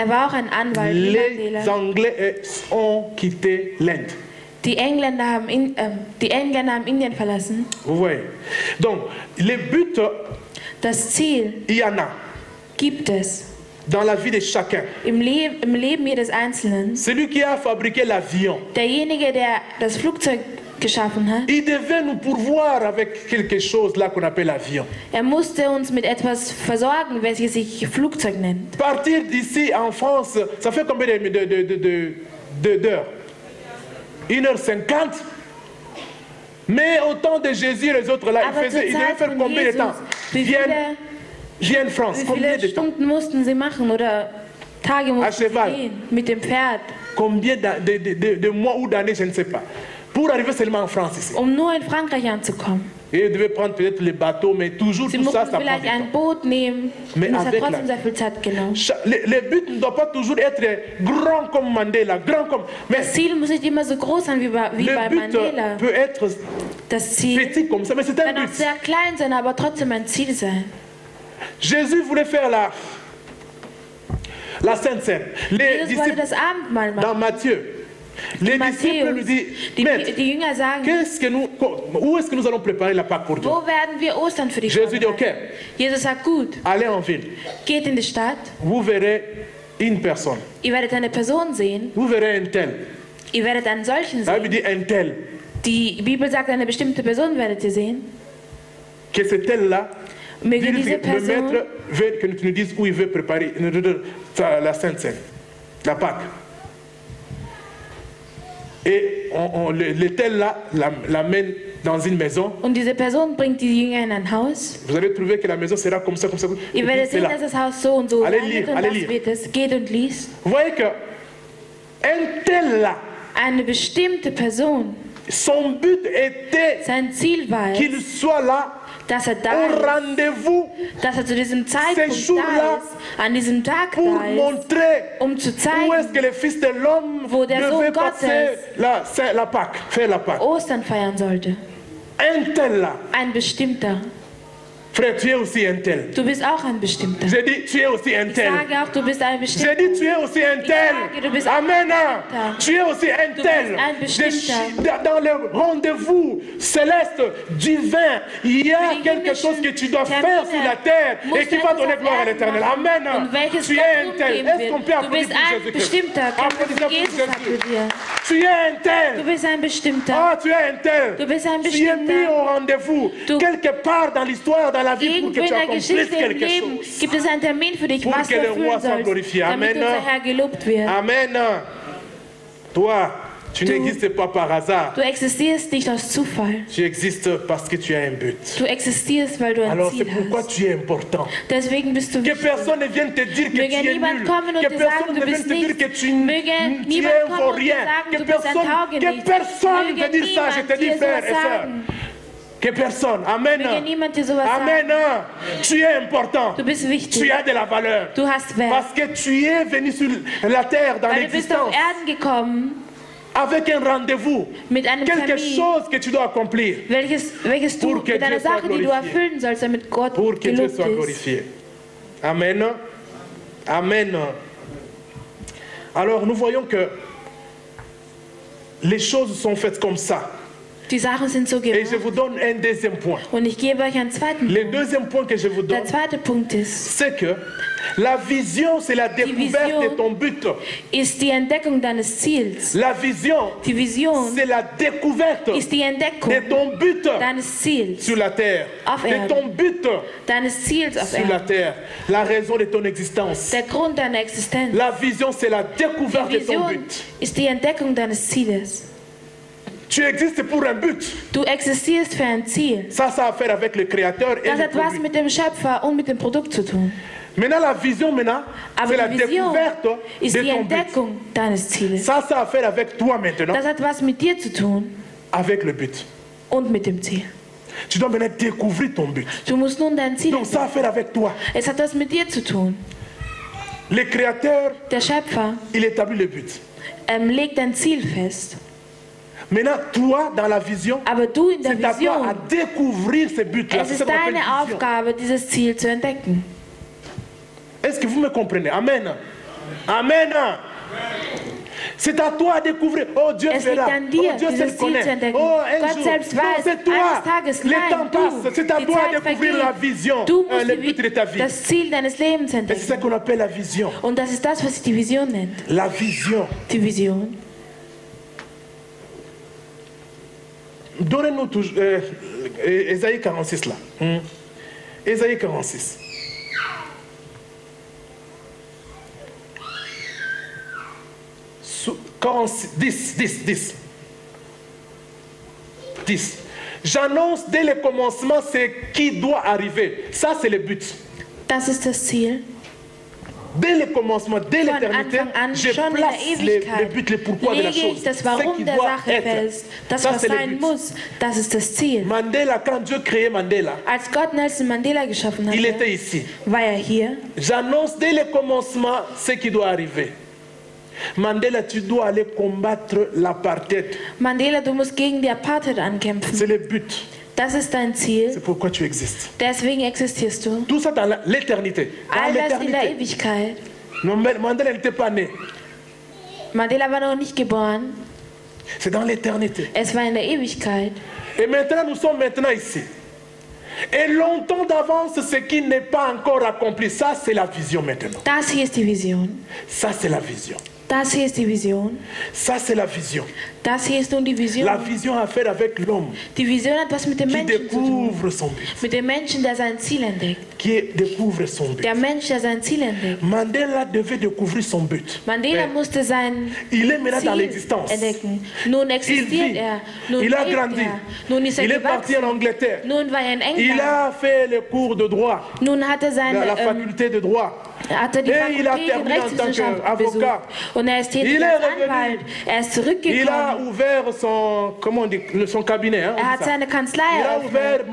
war auch ein Anwalt wie Les Mandela. Anglais ont quitté l'Inde. Die Engländer haben Indien verlassen. Vous voyez. Donc, les buts, Das Ziel il y en a gibt es dans la vie de chacun. im Leben jedes Einzelnen. Celui qui a fabriqué l'avion, Derjenige, der das Flugzeug geschaffen hat, il devait nous pourvoir avec quelque chose là qu'on appelle l'avion. musste uns mit etwas versorgen, welches sich Flugzeug nennt. Partir d'ici en France, ça fait combien d'heures? 1h50. Mais au temps de Jésus et les autres là, Aber ils zur devaient Zeit faire von combien de temps? Jesus, Vienne France, wie combien viele de temps? Stunden mussten sie machen oder Tage mussten sie cheval. gehen mit dem Pferd, Combien de mois ou d'années, je ne sais pas. Pour arriver seulement en France ici. nur in Frankreich anzukommen. Et ils devaient prendre peut-être les bateaux, mais toujours Sie tout ça, mussten ça prend vielleicht du temps. ein Boot nehmen, Mais und es hat avec trotzdem la- sehr viel Zeit genommen. Les buts ne doivent pas toujours être grands comme Mandela, grands comme... Mais Das Ziel muss nicht immer so groß sein wie bei le but Mandela. peut être Das Ziel petit comme ça, mais c'est un kann auch but. sehr klein sein, aber trotzdem ein Ziel sein. Jésus voulait faire la Sainte Seine. Les Jesus wollte disciples, das Abendmahl dans machen. Matthieu, les disciples lui Matthäus, disent, Maître, die Jünger sagen, où est-ce que nous allons préparer la Pâque pour toi? wo werden wir Ostern für dich Jésus dit, vorbereiten? ok, Jesus sagt, gut, allez en ville. geht in die Stadt, Vous verrez une personne. ihr werdet eine Person sehen, Vous verrez un tel. ihr werdet einen solchen La Bible sehen. dit un tel. Die Bibel sagt, eine bestimmte Person werdet ihr sehen. Que ce tel-là, Möge dit diese le Person maître veut que tu nous dises où il veut préparer la Sainte Seine, la Pâque. Et le tel-là l'amène dans une maison. und diese Person bringt die Jünger in ein Haus. Vous allez trouver que la maison sera comme ça, comme ça. Et Ihr puis werdet c'est sehen, là. dass das Haus so und so Allez sein lire, wird und allez das lire. wird es. Geht und liest. Vous voyez que un tel-là, Eine bestimmte Person, son but était sein Ziel war qu'il es, soit là dass er da au ist, rendez-vous dass er zu diesem Zeitpunkt jours-là, da ist, an diesem Tag pour da ist, montrer um zu où est-ce zeigen, que le Fils de l'homme Wo der Sohn devait passer Gottes la Pâque, faire la Pâque. Ostern feiern sollte. Un tel là, Ein bestimmter. frère, tu es aussi un tel. Du bist auch ein bestimmter. J'ai dit, tu es aussi un Ich tel. sage auch, du bist ein J'ai bestimmter. dit, tu es aussi un sage, du tel. bist Amen. ein Tu es aussi un bist tel. ein bestimmter. Dans le rendez-vous céleste, divin, il y a Für die quelque chose que tu dois himmlischen faire sur la terre Termine et qui va musst du donner etwas gloire à auf l'éternel. Erden machen. Amen. Und welches Tu es Gott un tel. umgeben Est-ce qu'on wird. peut Du applaudir bist pour ein Jésus-Christ? bestimmter. Applaudissons pour Jesus Jésus. applaudieren. Tu es un tel. Du bist ein bestimmter. Ah, tu es un tel. Du bist ein Tu es mis bestimmter. au rendez-vous. Du- Quelque part dans l'histoire, dans la vie, pour Irgendwo que in tu der accomplisses Geschichte im quelque Leben chose. gibt es einen Termin für dich, Pour was que du le roi erfüllen soit sollst, glorifié. damit Amen. unser Herr gelobt wird. Amen. Toi, tu n'existes pas par hasard. Du existierst nicht aus Zufall. Tu existes parce que tu as un but. Du existierst, weil du ein Alors c'est Ziel pourquoi hast. tu es important. Deswegen bist du Que wichtig. personne ne vienne te dire que Möge tu es niemand nul. kommen und Que dir sagen, personne du ne vienne bist te dire nichts. que tu Möge es niemand un kommen vaut und dir rien. sagen, Que du bist ein personne Taugenichts. ne te dire ça, je te dis frère et sœur. sagen. Que personne. Amen. Möge niemand dir sowas Amen. sagen. Tu es important. Du bist Tu wichtig. as de la valeur. Du hast Wert. Parce que tu es venu sur la terre dans Weil du bist auf l'existence Erden gekommen avec un rendez-vous. mit einem Quelque Termin, chose que tu dois accomplir welches du Pour que mit einer Dieu soit Sache, die du glorifié. erfüllen sollst, damit Gott pour que Dieu gelobt soit ist. glorifié. Amen. Amen. Alors nous voyons que les choses sont faites comme ça. Die Sachen sind so Et je gemacht. vous donne un deuxième point. Und ich gebe euch einen zweiten Le Punkt. deuxième point que je vous donne, Der zweite Punkt ist, c'est que la vision, c'est la découverte vision de ton but. ist die Entdeckung deines Ziels. La vision, Die Vision c'est la découverte ist die Entdeckung de ton but deines Ziels. sur la terre. Auf De Erden. ton but Deines Ziels auf sur la Erden. terre. La raison de ton existence. Der Grund deiner Existenz. La vision, c'est la découverte Die de ton Vision but. ist die Entdeckung deines Zieles. Tu existes pour un but. Du existierst für ein Ziel. Ça a à faire avec le créateur et Das le hat was produit. mit dem Schöpfer und mit dem Produkt zu tun. Maintenant, la vision, c'est Aber la die Vision découverte ist de die ton but. Entdeckung deines Zieles. Ça a à faire avec toi maintenant, Das hat was mit dir zu tun avec le but. und mit dem Ziel. Tu dois maintenant découvrir ton but. Du musst nun dein Ziel Donc, ça a à entdecken. faire avec toi. Es hat was mit dir zu tun. Le créateur, Der Schöpfer il établit le but. legt ein Ziel fest. Maintenant, toi, dans la vision, Aber du in der c'est à toi à Vision, découvrir ce but-là. es C'est ist ça qu'on appelle deine vision. Aufgabe, dieses Ziel zu entdecken. Est-ce que vous me comprenez? Amen. Amen. C'est à toi à découvrir. Oh, Dieu Es fait liegt là. an Oh, dir, Dieu dieses seul Ziel connaît. zu entdecken. Oh, un Gott jour. selbst Non, weiß, c'est toi. eines Tages, Le nein, temps passe. C'est à Die toi à Zeit découvrir la vergeht. vision, Du musst le but de ta vie. das Ziel deines Lebens Et c'est ça entdecken. qu'on appelle la vision. Und das ist das, was sich die Vision nennt. La vision. Die Vision. Donnez-nous toujours Ésaïe 46 là. Ésaïe 46. Sous- 46, 10. J'annonce dès le commencement ce qui doit arriver. Ça, c'est le but. Das ist das Ziel. Dès le commencement, dès Von l'éternité, Anfang an, je schon in place der le Ewigkeit, but, le pourquoi de la lege chose. ich das Ce Warum qui der doit Sache être. fest. Das, Ça, was c'est le sein but. muss, das ist das Ziel. Mandela, quand Dieu créait Mandela, Als Gott Nelson Mandela geschaffen il hatte, était ici. war er hier. J'annonce dès le commencement ce qui doit arriver. Mandela, tu dois aller combattre l'apartheid. Mandela, du musst gegen die Apartheid ankämpfen. C'est le but. Das ist dein Ziel. C'est pourquoi tu existes. Deswegen existierst du. Tout ça dans l'éternité. Dans All das in der l'éternité. Ewigkeit. Non, mais Mandela n'était pas né. Mandela war noch nicht geboren. C'est dans l'éternité. Es war in der Ewigkeit. Et maintenant, nous sommes maintenant ici. Et longtemps d'avance, ce qui n'est pas encore accompli. Ça, c'est la vision maintenant. Das hier ist die Vision. Ça, c'est la vision. Das hier ist die Vision. Ça, c'est la vision. Das hier ist nun die Vision. La vision a à faire avec l'homme Die Vision hat was mit dem qui Menschen zu tun. découvre son but. Mit dem Menschen, der sein Ziel entdeckt. Qui découvre son but. Der Mensch, der sein Ziel entdeckt. Mandela devait découvrir son but. Mandela musste sein Il est maintenant dans Ziel l'existence. entdecken. Nun Il existiert vit. er. Nun Il a lebt grandi. er. Nun ist er Il est parti gewachsen. en Angleterre. Nun war er in Il England. a fait les cours de droit, Nun hat er seine la faculté de droit. hat er die Et il a Fakultät in terminé en tant Rechtswissenschaft qu'avocat. besucht. Und er ist tätig Il est als revenu. Anwalt. Er ist Il a zurückgekommen. ouvert son, comment on dit, son cabinet. Hein, on Er dit hat ça. seine Kanzlei Il a eröffnet. ouvert.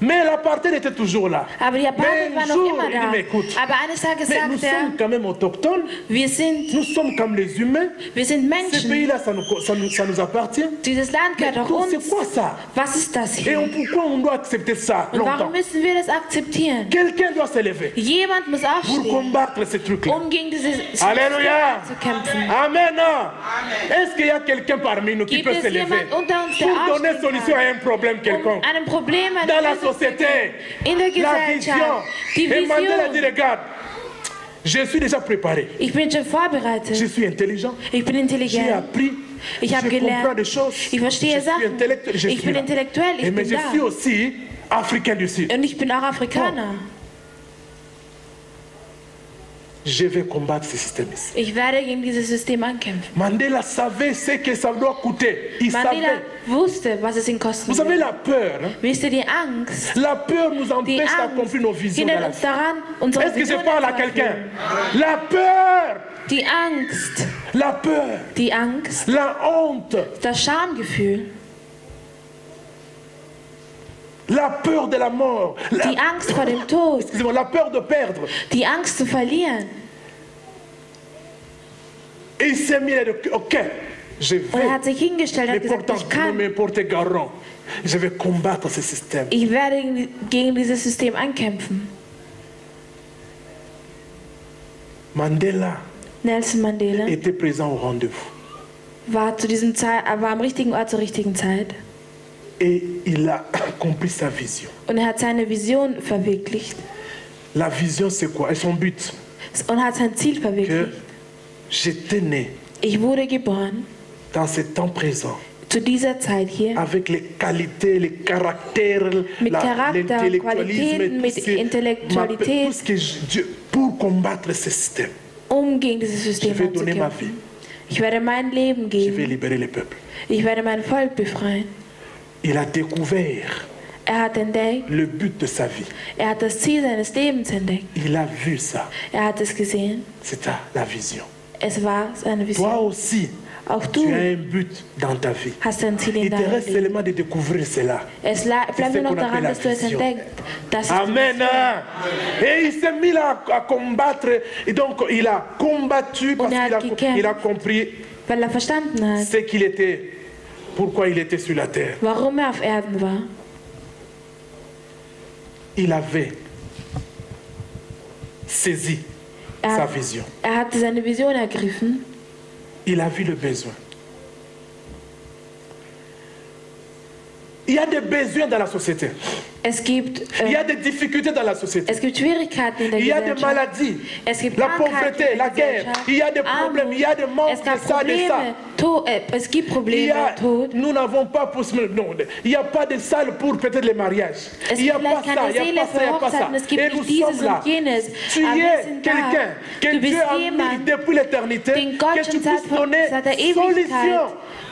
Mais l'apartheid était toujours là. Aber die Mais Apartheid war un noch jour, immer il dit, da. mais écoute, Aber eines Tages mais nous sagt er, sommes quand même autochtones, wir sind nous sommes comme les humains. Ce Menschen. pays-là, ça nous appartient. Dieses Land gehört auch Donc, uns. c'est quoi ça? Was ist das Et hier? pourquoi on doit accepter ça Und longtemps? warum müssen wir das akzeptieren? Quelqu'un doit se lever Jemand muss pour aufstehen, combattre ces trucs-là. gegen dieses Alléluia. zu kämpfen. Amen. Est-ce qu'il y a quelqu'un parmi nous qui Gibt peut es se lever jemand unter uns, der pour donner aufstehen solution kann, à un problème quelconque einem Problem, einer dans la Lösung zu société? finden? In der La vision. Gesellschaft. Die Et Mandela dit, Vision. regarde, je suis déjà préparé. Ich bin schon Je vorbereitet. suis intelligent. Ich bin J'ai intelligent. appris. Ich habe je comprends gelernt. des choses. Ich verstehe je suis Sachen. intellectuel. Je Ich suis bin là. intellektuell. Et Ich mais bin je suis da. aussi africain du Sud. Und ich bin auch Afrikaner. Je vais combattre ce système ici. Ich werde gegen dieses System ankämpfen. Mandela savait ce que ça doit coûter. Il Mandela savait. wusste, was es ihn kosten Vous savez wird. la peur. Hein? Wisst ihr, die Angst, La peur nous die empêche Angst d'accomplir nos visions dans hindert la uns vie. daran, unsere Est-ce que je Visionen parle à zu quelqu'un? erfüllen. La peur. Die Angst, La peur. die Angst, La honte. das Schamgefühl, La peur de la mort. die Angst vor dem Tod, Excusez-moi, la peur de perdre. die Angst zu verlieren. Et il s'est mis à dire, ok, je Und vais. er hat sich hingestellt und Mais hat gesagt, pourtant, ich je kann, me porter garant. Je vais combattre ce système. ich werde gegen dieses System ankämpfen. Mandela Nelson Mandela était présent au rendez-vous. war am richtigen Ort zur richtigen Zeit. Et il a accompli sa vision. Und er hat seine Vision verwirklicht. La vision, c'est quoi? Et son but? Und hat sein Ziel Que verwirklicht. j'étais né Ich wurde geboren dans ce temps présent zu dieser Zeit hier. avec les qualités, les caractères, Mit Charakter, l'intellectualisme, Qualitäten, mit Intellektualität. tout ce que pour combattre ce système. Gegen dieses Je System vais donner ma anzukämpfen. vie. Ich werde mein Leben Je vais geben. libérer le peuple. Ich werde mein Volk befreien. Il a découvert Er hat entdeckt, le but de sa vie. er hat das Ziel seines Lebens entdeckt. Il a vu ça. Er hat es gesehen. C'est ça, la vision. Es war seine Toi Vision. aussi, Auch tu du as un but dans ta vie. hast ein Ziel in Il te deinem reste Leben. seulement de découvrir cela. Es bleibt ce nur noch qu'on daran, appelle dass du la es vision. entdeckt. Das ist Amen. Et il s'est mis là à combattre. Et donc, il a combattu parce Und er hat qu'il gekämpft. il a compris weil er verstanden hat, ce qu'il était pourquoi il était sur la terre. warum auf Erden war. Il avait saisi sa vision. Hatte seine Vision ergriffen. Il a vu le besoin. Il y a des besoins dans la société. Es gibt, Il y a des difficultés dans la société. es gibt Schwierigkeiten in der Il y a des Gesellschaft. maladies, Es gibt la Krankheiten pauvreté, in la der guerre. Gesellschaft. Il y a des problèmes, il y a des manques Es de gab ça, de ça. Probleme, es gibt Il y Probleme, a, Tod. nous n'avons pas possible, non, il n'y a pas de salle pour peut-être les mariages. Es Il n'y gibt a pas vielleicht ça, keine il n'y a Seele pas ça, il n'y für a pas ça. Hochzeiten, es gibt Et nicht nous dieses sommes là. und jenes. Tu Aber wir es sind da. quelqu'un que Du Dieu bist a mis jemand, depuis l'éternité, den Gott que tu schon puisses donner seit der solution Ewigkeit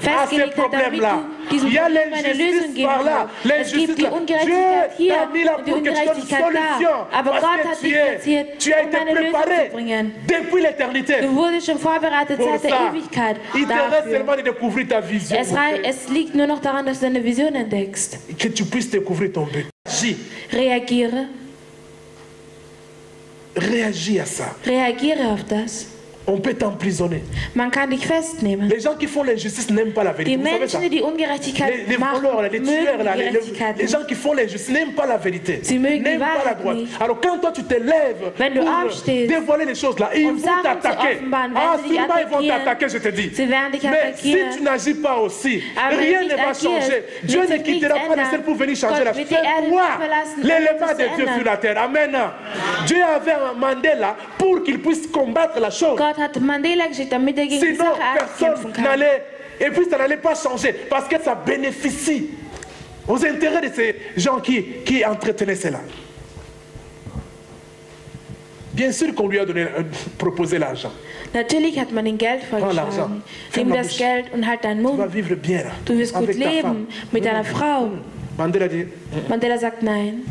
à ces festgelegt hat, damit problèmes-là. du diesem Il y a Problem eine Lösung l'injustice geben par là, kannst. Es gibt die l'injustice là. Dieu Ungerechtigkeit hier t'a mis là und die pour que tu donnes une Ungerechtigkeit solution. da. Aber Parce Gott que hat dich platziert, tu as été eine Lösung zu préparé bringen. depuis l'éternité. Du wurdest schon vorbereitet Pour seit der ça, Ewigkeit il te reste dafür. seulement de découvrir ta vision. Es liegt nur noch daran, dass du deine Vision entdeckst. Que tu puisses découvrir ton but. Agis. Reagiere. Réagis à ça. Reagiere auf das. On peut t'emprisonner. Man kann dich festnehmen. Les gens qui font l'injustice n'aiment pas la vérité. Die Vous savez ça? Menschen, die die Ungerechtigkeit Les machen, voleurs, les tueurs, mögen là, die les Gerechtigkeit gens nicht. qui font l'injustice n'aiment pas la vérité. Sie mögen die N'aiment pas la Wahrheit droite. nicht. Alors quand toi tu te lèves Wenn du pour aufstehst, dévoiler les choses là, ils um vont Sachen zu t'attaquer. offenbaren, Ah, werden sie dich sûrement ils vont attackieren. t'attaquer, je te dis. Sie werden dich Mais si attackieren. tu n'agis pas aussi, Aber wenn rien du ne nicht va agierst, changer. Dieu wird ne sich quittera nichts pas le ciel ändern. pour venir changer Gott la wird vie. die Erde C'est toi nicht verlassen, um l'élément etwas de zu Dieu ändern. sur la terre. Amen. Dieu avait un mandat là pour qu'il puisse combattre la chose. Gott hat Mandela geschickt, damit er gegen die Sinon, Sache personne ankämpfen kann. n'allait, et puis ça n'allait pas changer, parce que ça bénéficie aux intérêts de ces gens qui entretenaient cela. Bien sûr qu'on lui a donné, proposé l'argent. Natürlich hat man ihm Geld vorgeschlagen. Nimm das Geld und halt deinen Tu vas Mund. vivre bien là, Du wirst gut avec ta femme. leben mit deiner Frau. Mandela dit, Mandela sagt nein.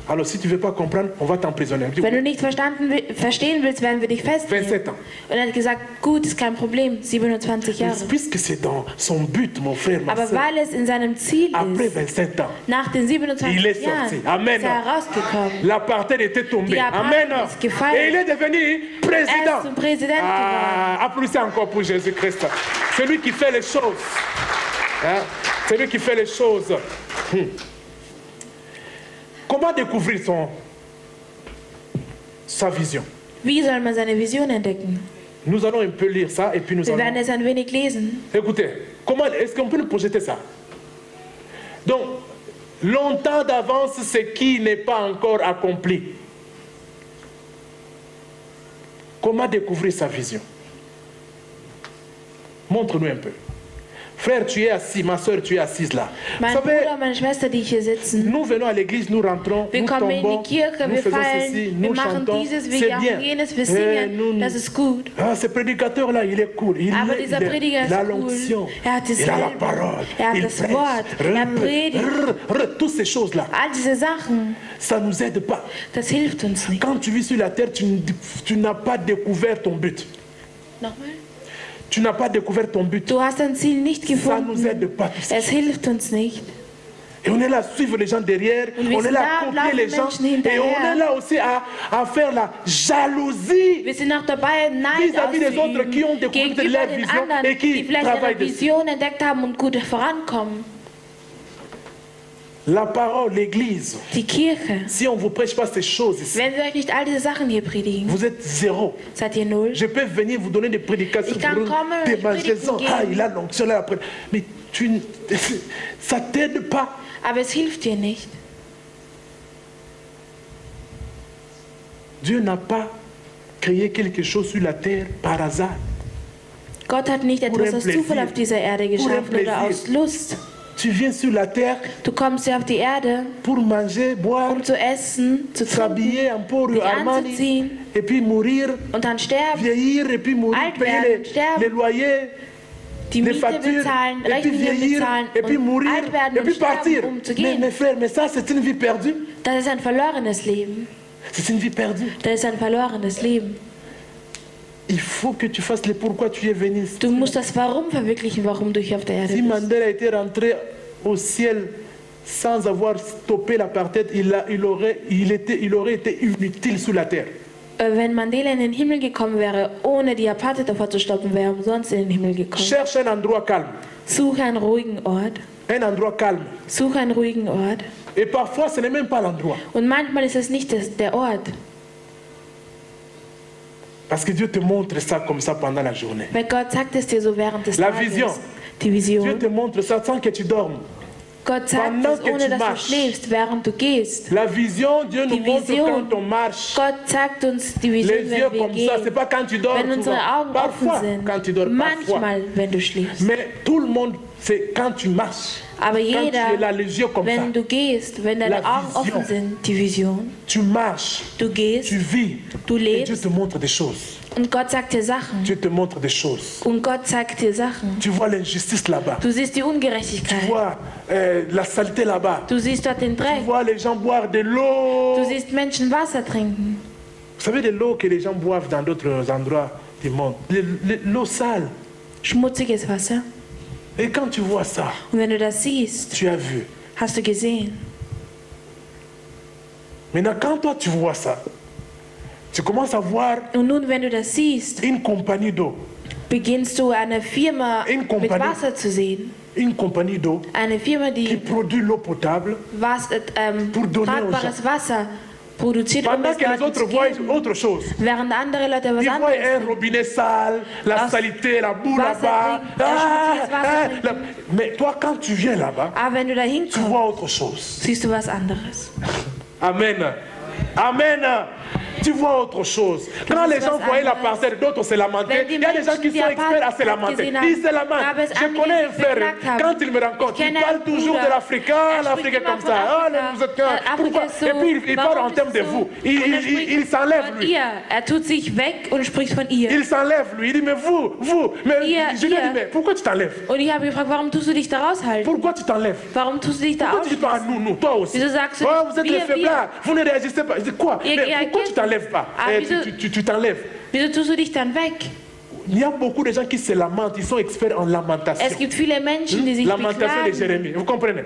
alors si tu ne veux pas comprendre, on va t'emprisonner. Wenn du nicht verstehen willst, werden wir dich 27 festnehmen. ans. Und er hat gesagt, gut, ist kein Problem, 27 Jahre. Puisque c'est dans son but, mon frère, ma Aber soeur, weil es in seinem Ziel après ist, 25 ans, nach den 27 il est Jahren, sorti. Amen. ist er herausgekommen. L'apartheid était tombé. Die Apartheid Amen. ist gefallen. Et il est devenu Er président. ist zum Präsident geworden. Applaudissez encore pour Jésus-Christ. C'est lui qui fait les choses. Hein? C'est lui qui fait les choses. Comment découvrir sa vision? Wie soll man seine Vision entdecken? Nous allons un peu lire ça et puis nous Wir allons... werden es ein wenig lesen. Écoutez, comment est-ce qu'on peut nous projeter ça? Donc, longtemps d'avance ce qui n'est pas encore accompli. Comment découvrir sa vision? Montre-nous un peu. Frère, tu es assis, ma soeur, tu es assise là. Mein Vous savez, Bruder, meine Schwester, die hier sitzen, nous venons à l'église, nous rentrons, wir nous kommen in tombons, die Kirche, nous wir faisons fallen, ceci, wir nous machen chantons. dieses, wir C'est machen bien. jenes, wir Eh, singen, das ist gut. Ah, ce prédicateur-là, il est cool. Aber dieser Prediger Il a ist cool. l'onction. Er hat die Il a la Salbung. parole. Er hat il das prêche. Wort. Er predigt. Toutes ces choses-là, All diese Sachen, ça ne nous aide pas. das hilft uns nicht. Quand tu vis sur la terre, tu n'as pas découvert ton but. Nochmal? Tu n'as pas découvert ton but. Du hast dein Ziel nicht Ça ne nous aide gefunden. pas. Tout ça. Es hilft uns nicht. Et on est là à suivre les gens derrière, Und wir on est sind là da à und copier les laufen gens, Menschen et hinterher. on est là aussi à faire la jalousie Wir sind auch dabei, Neid vis-à-vis des autres qui ont auszuüben découvert gegenüber leur den vision anderen, et qui die vielleicht travaillent ihre dessus. Vision entdeckt haben und gut vorankommen. La parole, l'église, Die Kirche. si on ne vous prêche pas ces choses ici, Wenn wir euch nicht all diese Sachen hier predigen, vous êtes zéro. seid ihr null. Je peux venir vous donner des prédications Ich kann pour kommen und d'évangélisation. predigen Ah, geben. il a l'onction là après. Mais ça t'aide pas. Aber es hilft dir nicht. Dieu n'a pas créé quelque chose sur la terre par hasard. Gott hat nicht Pour etwas un aus Zufall plaisir. auf dieser Erde geschaffen Pour un oder plaisir. aus Lust. Tu viens sur la terre Du kommst hier auf die Erde, pour manger, boire, um zu essen, zu trinken, s'habiller en Emporio dich Armani, anzuziehen et puis mourir, und dann sterben, vieillir, et puis mourir, Alt payer werden, sterben. les loyers, die les Miete factures, bezahlen, et puis Rechnungen vieillir, bezahlen et puis und mourir, alt werden et und puis partir. sterben, um zu Mais gehen. mes frères, mais ça c'est une vie perdue. Das ist ein verlorenes Leben. C'est une vie perdue. Das ist ein verlorenes Leben. Il faut que tu fasses le pourquoi tu es venu. Du musst das Warum verwirklichen, warum du hier auf der Erde Si bist. Mandela était rentré au ciel sans avoir stoppé l'apartheid, il aurait été inutile sur la terre. Wenn Mandela in den Himmel gekommen wäre, ohne die Apartheid davor zu stoppen, wäre er umsonst in den Himmel gekommen. Cherche un endroit calme. Suche einen ruhigen Ort. Un endroit calme. Suche einen ruhigen Ort. Et parfois, ce n'est même pas l'endroit. Und manchmal ist es nicht der Ort. Parce que Dieu te montre ça comme ça pendant la journée. Weil Gott sagt es dir so während des La Tages. vision. Die Vision. Dieu te montre ça sans que tu dormes. Gott sagt Pendant es, que ohne tu dass marches. du schläfst, während du gehst. La vision, Dieu nous Die montre Vision. quand on marche. Gott zeigt uns die Vision, Les yeux wenn wir comme ça, c'est gehen. pas quand tu dors. Wenn unsere souvent. Augen Parfois, offen sind. quand tu dors, parfois. Manchmal, wenn du schläfst. Mais tout le monde, c'est quand tu marches. Aber Quand jeder, tu es là, les yeux comme ça. wenn du gehst, wenn deine La Augen Vision. offen sind, die Vision, Tu marches, du gehst, tu vis. du Et Dieu lebst te montre des choses. und Gott sagt dir Sachen. Dieu te montre des choses. Und Gott zeigt dir Sachen. Tu vois l'injustice là-bas. Du siehst die Tu Ungerechtigkeit. vois la saleté là-bas. Du siehst dort den Tu Dreck. vois les gens boire de l'eau. Du siehst Menschen Wasser trinken. Vous savez de l'eau que les gens boivent dans d'autres endroits du monde. L'eau sale. Schmutziges Wasser. Et quand tu vois ça, Und wenn du das siehst, tu as vu. hast du gesehen. Maintenant, quand toi tu vois ça, tu commences à voir Und nun, wenn du das siehst, une compagnie d'eau. beginnst du eine Firma In mit Compagnie. Wasser zu sehen. Une compagnie d'eau Eine Firma, qui die produit l'eau potable Pour donner aux tragbares Wasser produziert, um pendant es que les Leuten autres zu voient geben. autre chose. Während andere Leute was Ils voient anderes un sehen. robinet sale, la Aus salité, la boue Wasser là-bas. trinken, schmutziges Wasser trinken. Mais toi, quand tu viens là-bas, Aber wenn du da tu hinkommst, vois autre chose. siehst du was anderes. Amen. Amen. Tu vois autre chose. Quand les gens voyaient la parcelle, d'autres se lamentaient. Il y a des gens qui sont experts à se lamenter. Ils se lamentent. Je connais un frère, quand il me rencontre, il parle toujours de l'Afrique. Ah, l'Afrique est comme ça. Ah, vous êtes pourquoi? Et puis il parle en termes de vous. Il s'enlève lui. Er tut sich weg und spricht von ihr. Il s'enlève lui. Il dit, mais vous. Mais je lui ai dit, mais pourquoi tu t'enlèves? Und ich habe gefragt, warum tust du dich da raushalten? Pourquoi tu t'enlèves? Warum tust du dich da Pourquoi tu dis pas à ausschließen? nous, toi aussi? Wieso sagst du Oh, nicht, vous êtes les wir? faiblards, vous ne réagissez pas. Je dis quoi? Ihr Mais reagiert pourquoi tu t'enlèves pas? Ah, Eh, wieso- tu t'enlèves. Wieso tust du dich dann weg? Il y a beaucoup de gens qui se lamentent, ils sont experts en lamentation. Es gibt viele Menschen, die sich Lamentation de beklagen. Jérémie, vous comprenez?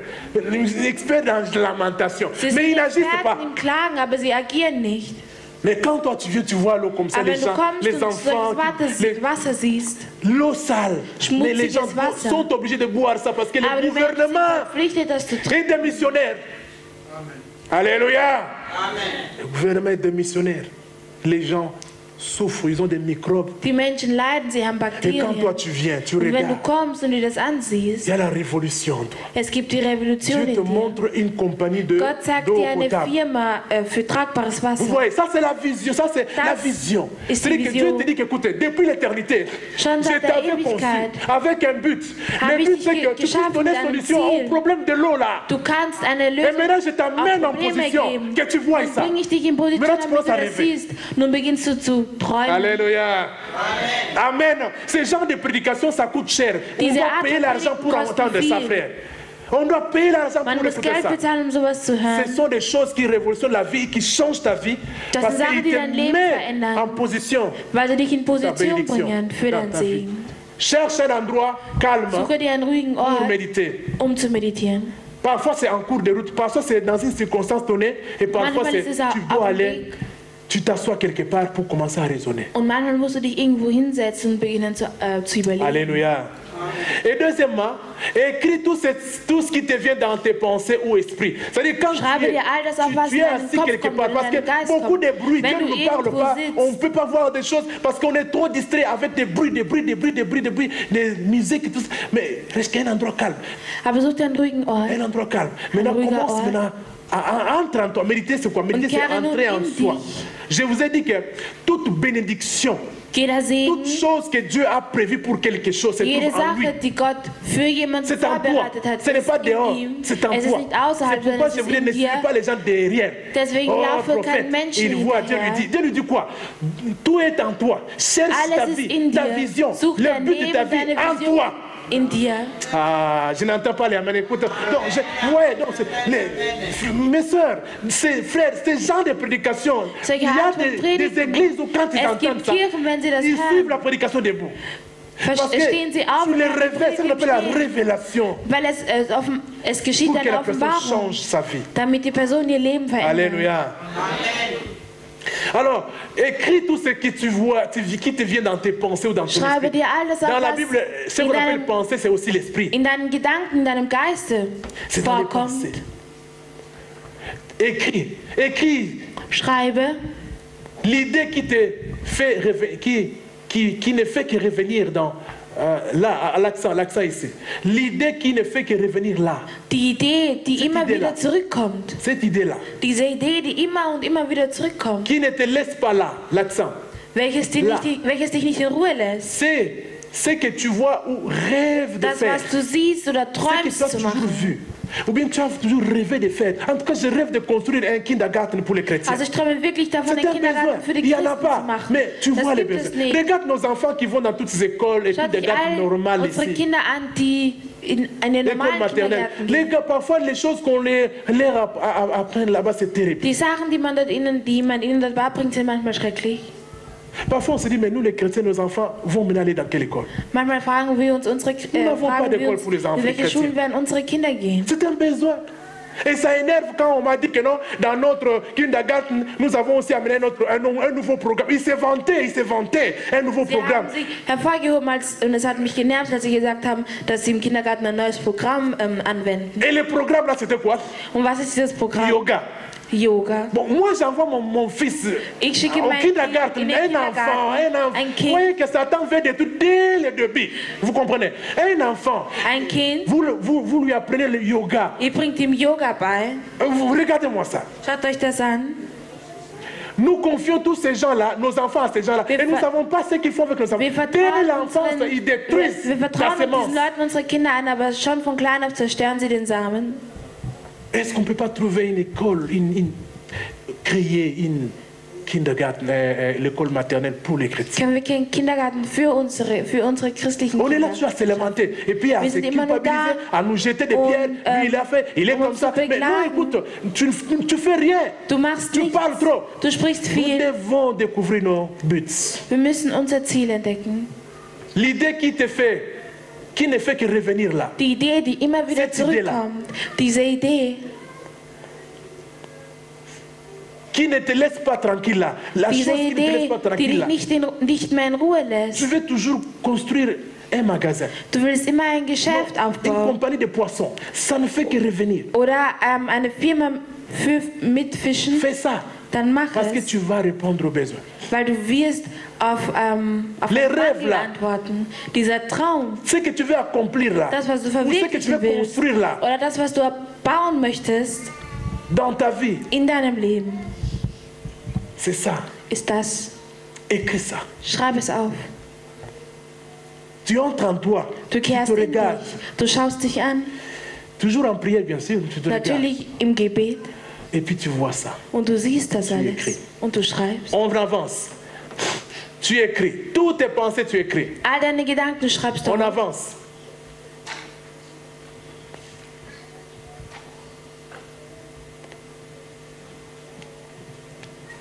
Experts dans la lamentation. Sie sind Mais ils n'agissent pas. Experten im Klagen, aber sie agieren nicht. Mais quand toi tu viens, tu vois l'eau comme ça, Aber les wenn du gens, kommst les und enfants, solches Wasser siehst, l'eau sale. Mais les gens Schmutziges Wasser. sont obligés de boire ça parce que aber le die Menschen sind gouvernement verpflichtet, das zu trinken. est démissionnaire. Alléluia. Le gouvernement est démissionnaire. Les gens souffrent, ils ont des microbes. Die Menschen leiden, sie haben Et quand Bakterien. toi tu viens, tu Und wenn du regardes, kommst und dir das il ansiehst, y a la révolution en toi. es gibt die Revolution Dieu te in dir. montre une compagnie Gott zeigt d'eau dir eine potable. Firma für tragbares Vous Wasser. voyez, ça c'est la vision, ça c'est la vision. ist die C'est-à-dire que Dieu Vision. te dit qu'écoutez, depuis l'éternité, Schon je seit der t'avais conçu Ewigkeit avec un but. habe Le ich but dich c'est que tu puisses geschaffen donner mit einem solution Ziel. au problème de l'eau là. Du kannst eine Et Lösung maintenant je t'amène en auf Probleme position geben. que tu vois Nun ça. bringe ich dich in Position, Maintenant, tu damit du commences à das rêver. siehst. Nun beginnst du zu träumen. Alléluia. Amen. Ce genre de prédication, ça coûte cher. On Diese doit Art payer von l'argent pour Predigt entendre kostet ça, viel. frère. On doit payer l'argent Man pour muss écouter Geld ça. bezahlen, um sowas zu Ce hören. sont des choses qui révolutionnent la vie, qui changent ta vie. Das Parce sind Sachen, qu'ils die te dein Leben mettent verändern. en position. Weil sie dich in Ta Position bénédiction bringen für dans dein ta vie. Segen. Cherche un endroit calme Suche dir einen ruhigen pour Ort, méditer. um zu meditieren. Parfois c'est en cours de route, parfois c'est dans une circonstance donnée, et parfois Manchmal c'est ist es auch tu auf dois dem aller, Weg. tu t'assois quelque part pour commencer à raisonner. Und manchmal musst du dich irgendwo hinsetzen und beginnen zu überlegen. Alléluia. Et deuxièmement, écris tout ce qui te vient dans tes pensées ou esprits. C'est-à-dire quand Schreibe dir all das auf, was tu in es deinen assis Kopf quelque kommt, part, in parce que deinen Geist beaucoup kommt. de bruit, Wenn Dieu du ne nous parle irgendwo pas, sitzt. on ne peut pas voir des choses parce qu'on est trop distrait avec des bruits, des musiques et tout ça. Mais reste un endroit calme, Aber such dir einen ruhigen Ort. un endroit calme. Maintenant, ruhiger commence Ort. maintenant entre en toi. Méditer, c'est quoi? Méditer, c'est kehre nun entrer en in soi. dich. Je vous ai dit que toute bénédiction, Jeder Segen, toute chose que Dieu a prévue pour quelque chose, se jede trouve en lui. Sache, die Gott für jemanden C'est en toi. vorbereitet hat, Ce n'est pas ist in dehors. ihm. C'est en Es ist toi. nicht C'est außerhalb, pourquoi sondern je es voulais ist ne in suivez dir. pas les gens derrière. Deswegen Oh, laufe kein prophète, Menschen il voit, Dieu hinterher. lui dit quoi? Tout est en toi. Cherche Alles ta ist vie, in ta dir. vision, Such le dein but de Leben, ta vie deine en Vision toi. in dir. Ah, je n'entends pas les amen. Écoute, donc, mes soeurs, ces frères, ces gens de prédication, Solche il y a Art von des Predigten. églises où quand ils Es entendent gibt ça, Kirchen, wenn sie das ils suivent la hören, prédication debout. Parce que stehen sie auf sur und les haben die réveils, ça qu'on appelle la Predigt stehen. révélation, Weil es geschieht pour que la eine personne Offenbarung, change sa vie. damit die Person ihr Leben verändert. Alléluia. Alors, écris tout ce que tu vois, qui te vient dans tes pensées ou dans ton Schreibe esprit. dir alles Dans auf, la was Bible, ce qu'on appelle pensée, c'est aussi l'esprit. in deinen Gedanken, in deinem Geiste C'est dans les vorkommt. pensées. Écris, écris Schreibe l'idée qui te fait qui ne fait que revenir dans là, à l'accent ici. L'idée qui ne fait que revenir là. die Idee, die immer Idee wieder là. zurückkommt. Cette idée-là. Diese Idee, die immer und immer wieder zurückkommt. Qui ne te laisse pas là, l'accent. Welches dich nicht in Ruhe lässt. C'est ce que tu vois ou rêves de Das, faire. was du siehst oder Ce que tu träumst as zu toujours machen. vu. Ou bien tu as toujours rêvé de faire. En tout cas, je rêve de construire un kindergarten pour les chrétiens. Also ich träume wirklich davon, C'est einen un besoin. Kindergarten für die Il n'y en a Christen zu pas. machen. Mais tu vois Das les gibt es besoins. nicht. Regarde nos enfants qui vont dans toutes ces écoles et Schaut puis des euch gardes all normales unsere ici. Kinder an, die in den L'école normalen maternelle. Kindergärten Les gehen. gars, parfois les choses qu'on leur apprend là-bas, c'est terrible. Die Sachen, die man ihnen dort beibringt, sind manchmal schrecklich. Parfois on se dit, mais nous les chrétiens, nos enfants vont maintenant aller dans quelle école? Manchmal fragen wir uns, n'avons pas d'école pour les enfants in welche chrétiens. Schulen werden unsere Kinder gehen. C'est un besoin. Et ça énerve quand on m'a dit que non, dans notre kindergarten, nous avons aussi amené un nouveau programme. Il s'est vanté, un nouveau Sie programme. haben sich hervorgehoben und es hat mich genervt, als sie gesagt haben, dass sie im Kindergarten ein neues Programm anwenden. Et le programme là, c'était quoi? Und was ist dieses Programm? Yoga. Yoga. Bon, moi j'envoie mon fils Ich schicke au mein kindergarten, Kind in den un enfant. Kindergarten. Ein Vous Kind, voyez que Satan fait des trucs dès le début. Vous comprenez? Un enfant, ein Kind, vous lui apprenez le yoga. ihr bringt ihm Yoga bei. Regardez-moi ça. Schaut euch das an. Nous confions tous ces gens-là, nos enfants à ces gens-là, et nous ne savons pas ce qu'ils font avec nos enfants. Wir Dès vertrauen, l'enfance, ils détruisent wir la vertrauen mit semence. diesen Leuten unsere Kinder an, aber schon von klein auf zerstören sie den Samen. Est-ce qu'on ne peut pas trouver une école, créer une kindergarten, l'école maternelle pour les chrétiens? Können wir keinen Kindergarten für unsere christlichen On est Kinder? là-dessus à se lamenter et puis à Wir se sind immer nur culpabiliser, da, à nous jeter des pierres. Lui, il a fait, il est um comme uns ça. zu Mais non, beklagen. écoute, tu fais rien. Du machst Tu nichts. parles trop. Du sprichst Nous viel. devons découvrir nos buts. Wir müssen unser Ziel entdecken. L'idée qui ne fait que revenir là. Die Idee, die immer wieder Cette Idee-là. zurückkommt. Diese Idee, Qui ne te laisse pas tranquille là. La diese chose qui ne te laisse Idee, pas die tranquille là. dich nicht mehr in Ruhe Tu lässt. veux toujours construire un magasin, Du willst immer ein Geschäft une aufbauen compagnie de poissons. Ça ne fait que revenir. oder eine Firma mit Fischen, Fais ça. dann mach Parce que es, tu vas répondre aux besoins. weil du wirst auf Les den rêves Wandel là. antworten. Dieser Traum, Ce que tu veux accomplir là. das, was du Ou ce que tu verwirklichen veux willst construire là. oder das, was du bauen möchtest Dans ta vie. in deinem Leben, C'est ça. ist das. Écris ça. Schreib es auf. Tu entres en toi. Du Tu kehrst te in regardes. dich. Du schaust dich an, Toujours en prière, bien sûr. Tu te regardes. natürlich im Gebet. Et puis tu vois ça. Und du siehst das Tu alles. écris. Und du schreibst. On avance. Tu écris. Toutes tes pensées, tu écris. All deine Gedanken, du schreibst On auf. avance.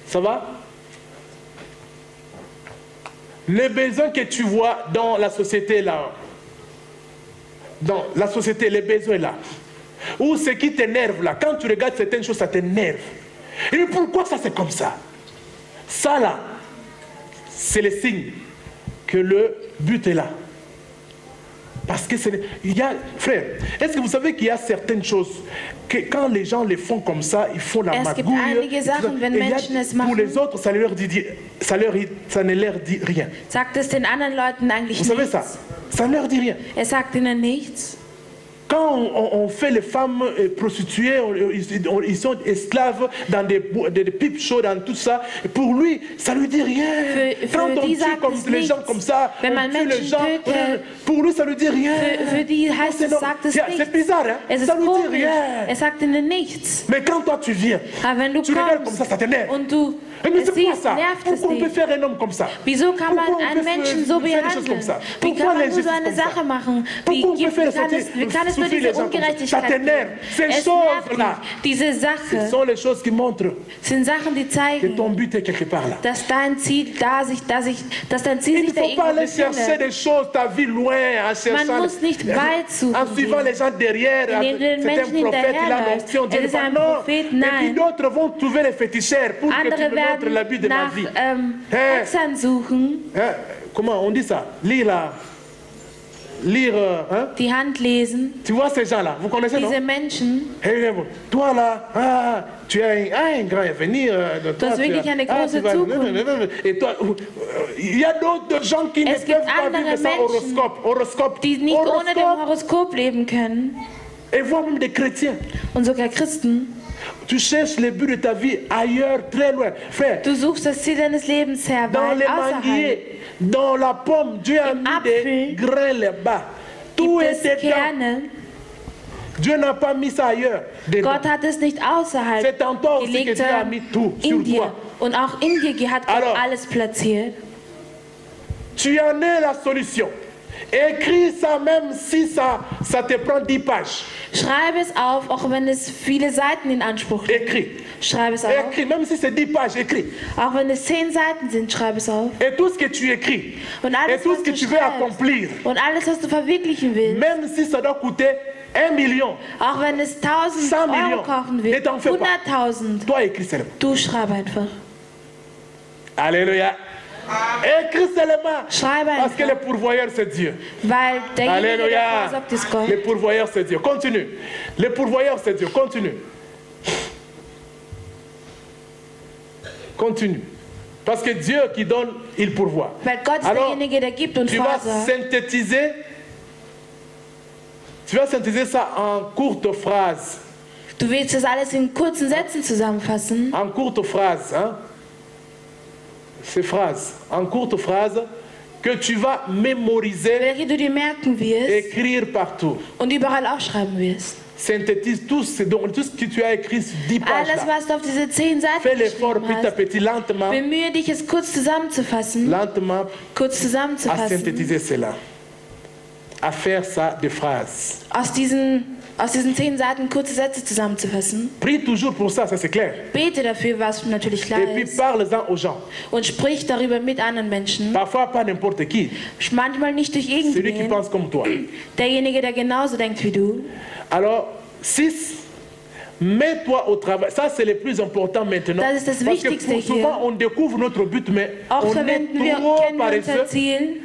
Ça va? Les besoins que tu vois dans la société là, dans la société, les besoins là, ou ce qui t'énerve là, quand tu regardes certaines choses, ça t'énerve. Et pourquoi ça c'est comme ça? Ça là, c'est le signe que le but est là. Parce que il y a, frère, est-ce que vous savez qu'il y a certaines choses que quand les gens les font comme ça, ils font la Es gibt magouille. einige Sachen, wenn Et il y a- Menschen es pour machen, les autres, ça ne leur dit rien. sagt es den anderen Leuten eigentlich Vous savez nichts. ça? Ça ne leur dit rien. Sagt ihnen nichts. Quand on fait les femmes prostituées, ils sont esclaves dans des pipes chaudes, dans tout ça. Pour lui, ça lui dit rien. Quand on die tue sagt comme es les gens nichts. comme ça, Wenn on man tue les Menschen gens, tötet, pour lui, ça lui dit rien. Für die heißt es, sagt es C'est nichts. bizarre, hein? Es ist Ça lui dit komisch. rien. Sagt ihnen nichts. Mais quand toi tu viens, Aber wenn du tu regardes comme kommst ça, ça t'énerve. und du Mais es c'est quoi siehst, ça? nervt es Pourquoi on peut dich. faire un homme comme ça? Wieso kann man Pourquoi on einen peut Menschen so faire des choses behandeln? comme ça? Wie Pourquoi kann man les nur so choses eine comme ça? Sache machen? Pourquoi on peut faire Wie kann es nur souffrir diese les gens comme ça. Ça Ungerechtigkeit t'énerve. geben. Ces Es nervt choses-là, dich. Diese ce Sache sont les choses qui montrent sind Sachen, die que zeigen, ton but est quelque part là. dass dein Ziel dass dein Ziel Il ne sich da faut pas irgendwo aller chercher befindet. des choses, ta vie loin, en cherchant, Man muss nicht weit suchen en suivant gehen. les gens derrière. Indem du den C'est Menschen un prophète, il a hinterherläufst. l'onction. Dieu Es ist dit ein non. Prophet, Et puis nein. d'autres vont trouver les féticheurs pour que tu Andere me montres werden la but de ma nach vie. Hexern suchen, Hein? Comment on dit ça? Lire là. Lire, hein? die Hand lesen. Tu vois ces gens-là, vous connaissez, non? Diese Menschen, Toi là, tu as un grand avenir. Du hast wirklich eine große Zukunft. Et toi, il y a d'autres gens qui ne Es gibt peuvent pas andere vivre sans Menschen, horoscope. die nicht ohne dem Horoskop leben können. Et voire même des chrétiens. Und sogar Christen. Tu cherches le but de ta vie ailleurs, très loin. Frère, Du suchst das Ziel deines Lebens sehr dans les weit außerhalb. manguiers, dans la pomme, Dieu a mis des Apfel grains là-bas. Tout Gibt es est dedans. Kerne. Dieu n'a pas mis ça ailleurs. dedans. Gott hat es nicht außerhalb C'est en toi aussi que gelegt, Dieu a sondern mis tout in sur dir. toi. Und auch in dir hat Gott Alors, alles platziert. Tu en es la solution. Écris ça même si ça te prend 10 pages. Schreibe es auf, auch wenn es viele Seiten in Anspruch nimmt. Écris. Schreibe es auf. Écris, même si c'est 10 pages, écris. Auch wenn es 10 Seiten sind, schreibe es auf. Et tout ce que tu écris, Und et alles, tout was ce que du tu veux schreibst, accomplir, und alles, was du verwirklichen willst, même si ça doit coûter 1 million, auch wenn es 1000 100 Euro Millionen, kochen ne wird, t'en fais pas. 100.000, toi écris seulement. du schreib einfach. Alléluia. Écris seulement. Schreibe Parce que le einfach, pourvoyeur c'est Dieu. weil derjenige, der Alléluia. vorsorgt, ist Gott. Le pourvoyeur c'est Dieu. Continue. Le pourvoyeur c'est Dieu. Continue. Continue. Parce que Dieu qui donne, il pourvoit. Weil Gott ist Alors, derjenige, der gibt und tu vas vorsorgt. synthétiser ça en courte phrase. Du willst das alles in kurzen Sätzen zusammenfassen. En courte phrase, hein? Ces phrases, en courte phrase, que tu vas mémoriser, Welche du dir merken wirst écrire partout. und überall aufschreiben wirst. Synthétise tout ce que tu as écrit sur 10 pages. Alles, Là. was du auf diese 10 Seiten Fais l'effort geschrieben petit à hast, petit, lentement, bemühe dich, es kurz zusammenzufassen. lentement, Kurz à zusammenzufassen. synthétiser cela. À faire ça de phrases. Aus diesen 10 Seiten kurze Sätze zusammenzufassen. Prie toujours pour ça, ça c'est clair. Bete dafür, was natürlich klar Et puis ist. parle-en aux gens. Und sprich darüber mit anderen Menschen. Parfois pas n'importe qui. Manchmal nicht durch Celui qui irgendwen. pense comme toi. Derjenige, der genauso denkt wie du. Alors, 6. Mets-toi au travail. Ça, c'est le plus important maintenant. Das ist das Parce que Wichtigste souvent, on découvre notre but, mais Auch on est verwenden wir, trop kennen wir unser paresseux. Ziel.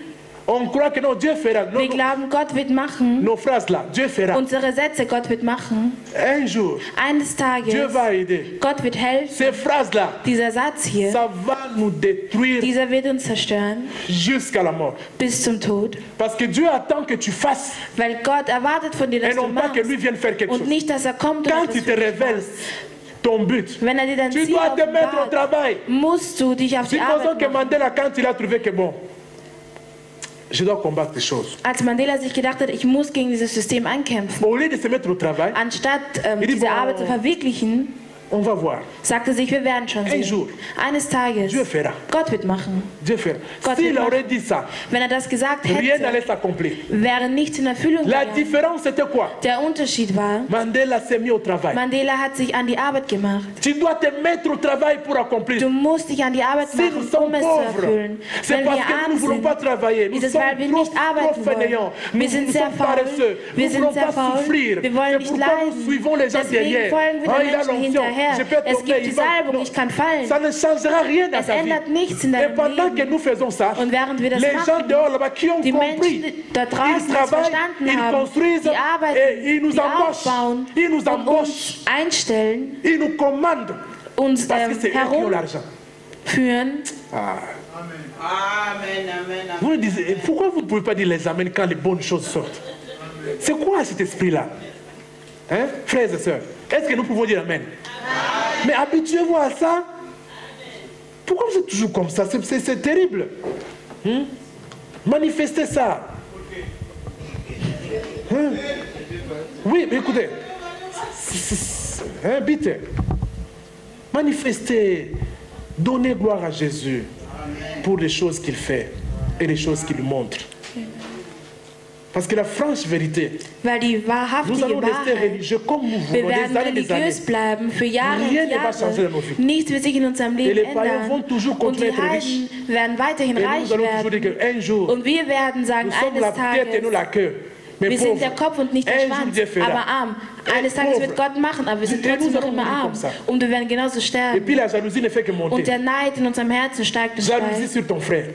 On croit que non, Dieu fera. Non, Wir glauben, Gott wird machen. nos phrases là, Dieu fera. Unsere Sätze, Gott wird machen. Un jour, Eines Tages, Dieu va aider. Gott wird helfen. Ces phrases-là, Dieser Satz hier, ça va nous détruire dieser wird uns zerstören jusqu'à la mort. bis zum Tod. Parce que Dieu attend que tu fasses Weil Gott erwartet von dir, et dass du non pas que lui machst. vienne faire quelque Und chose. nicht, dass er kommt und Quand etwas tu te für dich révèles macht. ton but, Wenn er dir dein tu Ziel dois te mettre au offenbart, travail. musst du dich auf die Supposons Arbeit que machen. Mandela, quand il a trouvé que bon, je dois combattre des choses. Als Mandela sich gedacht hat, ich muss gegen dieses System ankämpfen, Au lieu de se mettre au travail, anstatt Il dit, diese bon, Arbeit zu verwirklichen, on va voir. sagte sich, wir werden schon Un jour, sehen. Eines Tages, Dieu fera. Gott wird machen. Dieu fera. Gott S'il wird aurait machen. dit ça, Wenn er das gesagt rien hätte, n'allait s'accomplir. wäre nichts in Erfüllung La gegangen. différence, c'était quoi? Der Unterschied war, Mandela s'est mis au travail. Mandela hat sich an die Arbeit gemacht. Tu dois te mettre au travail pour accomplir. Du musst dich an die Arbeit Si nous machen, sommes um es zu pauvres, erfüllen. c'est Wenn parce wir que nous arm ne voulons pas sind, travailler. Nous ist es, sommes weil wir trop, nicht arbeiten trop wollen. fainéants. Wir Nous sind sommes sehr faul, paresseux. wir Nous ne sind voulons sehr pas faul, souffrir. wir wollen C'est nicht pourquoi nous leiden. suivons les gens Deswegen derrière. folgen wir Ah, den il a Menschen l'onction. hinterher. Je peux Es tomber, gibt die il va. Salbung, Non. ich kann fallen. Ça ne changera rien dans Es ta vie. ändert nichts in Et deinem pendant que Leben. nous faisons ça, Und während wir das les gens machen, dehors là-bas qui ont die compris, Menschen da ils draußen das travaillent, verstanden ils haben, construisent die arbeiten, et ils nous die embauchent. aufbauen Ils nous und embauchent. uns einstellen, Ils nous commandent. uns Parce que c'est eux qui ont l'argent. herumführen. Vous me disiez, pourquoi vous ne pouvez pas dire les amens quand les bonnes choses sortent? C'est quoi cet esprit-là? Hein? Frères et sœurs, est-ce que nous pouvons dire amen? Mais habituez-vous à ça. Pourquoi vous êtes toujours comme ça? C'est terrible. Manifestez ça. Oui, mais écoutez. Vite. Manifestez. Donnez gloire à Jésus pour les choses qu'il fait et les choses qu'il montre. Parce que la franche vérité, Weil die nous wahrhaftige allons rester Wahrheit, religieux comme nous wir voulons, werden des années. religiös bleiben für Jahre und Rien ne va changer Jahre. dans nos vies. Nichts wird sich in unserem Et Leben les païens vont ändern. toujours Und die continuer à être riches. Heiden werden weiterhin Et nous reich allons toujours dire werden. qu'un jour, Und wir werden sagen, nous sommes eines la tête et non Tages, la queue. Mais wir sind pauvres, der Kopf und nicht der un jour Schwanz, Dieu fera. aber arm. Eines Tages wird Gott machen, aber wir sind Et nous trotzdem noch allons immer mourir arm. comme ça. Und wir werden genauso Et sterben. puis la jalousie ne fait que monter. Und der Neid in unserem Herzen steigt und Jalousie steigt. sur ton frère.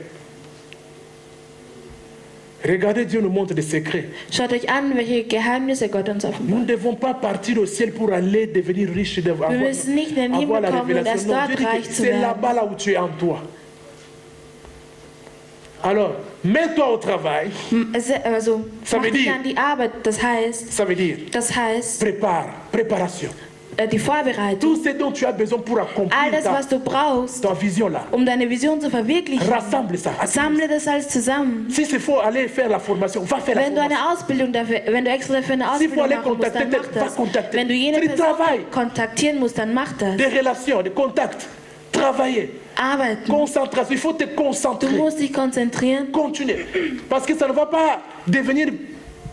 Regardez, Dieu nous montre des secrets. Schaut euch an, welche Geheimnisse Gott uns Nous offenbart. ne devons pas partir au ciel pour aller devenir riche et Wir müssen nicht in den avoir Himmel la kommen und erst révélation. Non, dort Dieu dit reich que zu c'est werden. là-bas là où tu es en toi. Alors, mets-toi au travail. Also, Ça mach veut dich dire- an die Arbeit. Das heißt, Préparation. die Vorbereitung. Tout ce dont tu as besoin pour All accomplir das, was du brauchst, ta vision là. um deine Vision zu verwirklichen, Rassemble ça. sammle das alles zusammen. Si c'est faut aller faire la formation, va faire la Wenn du formation. eine Ausbildung dafür, wenn du extra dafür eine Si vous Ausbildung allez machen musst, dann contacter mach tel, va das. contacter. Wenn du jene C'est du Person travail. kontaktieren musst, dann mach das. Des relations, des contacts. Travailler. Arbeiten. Concentration. Il faut te Du concentrer. musst dich konzentrieren. Continuer. Parce que ça ne va pas devenir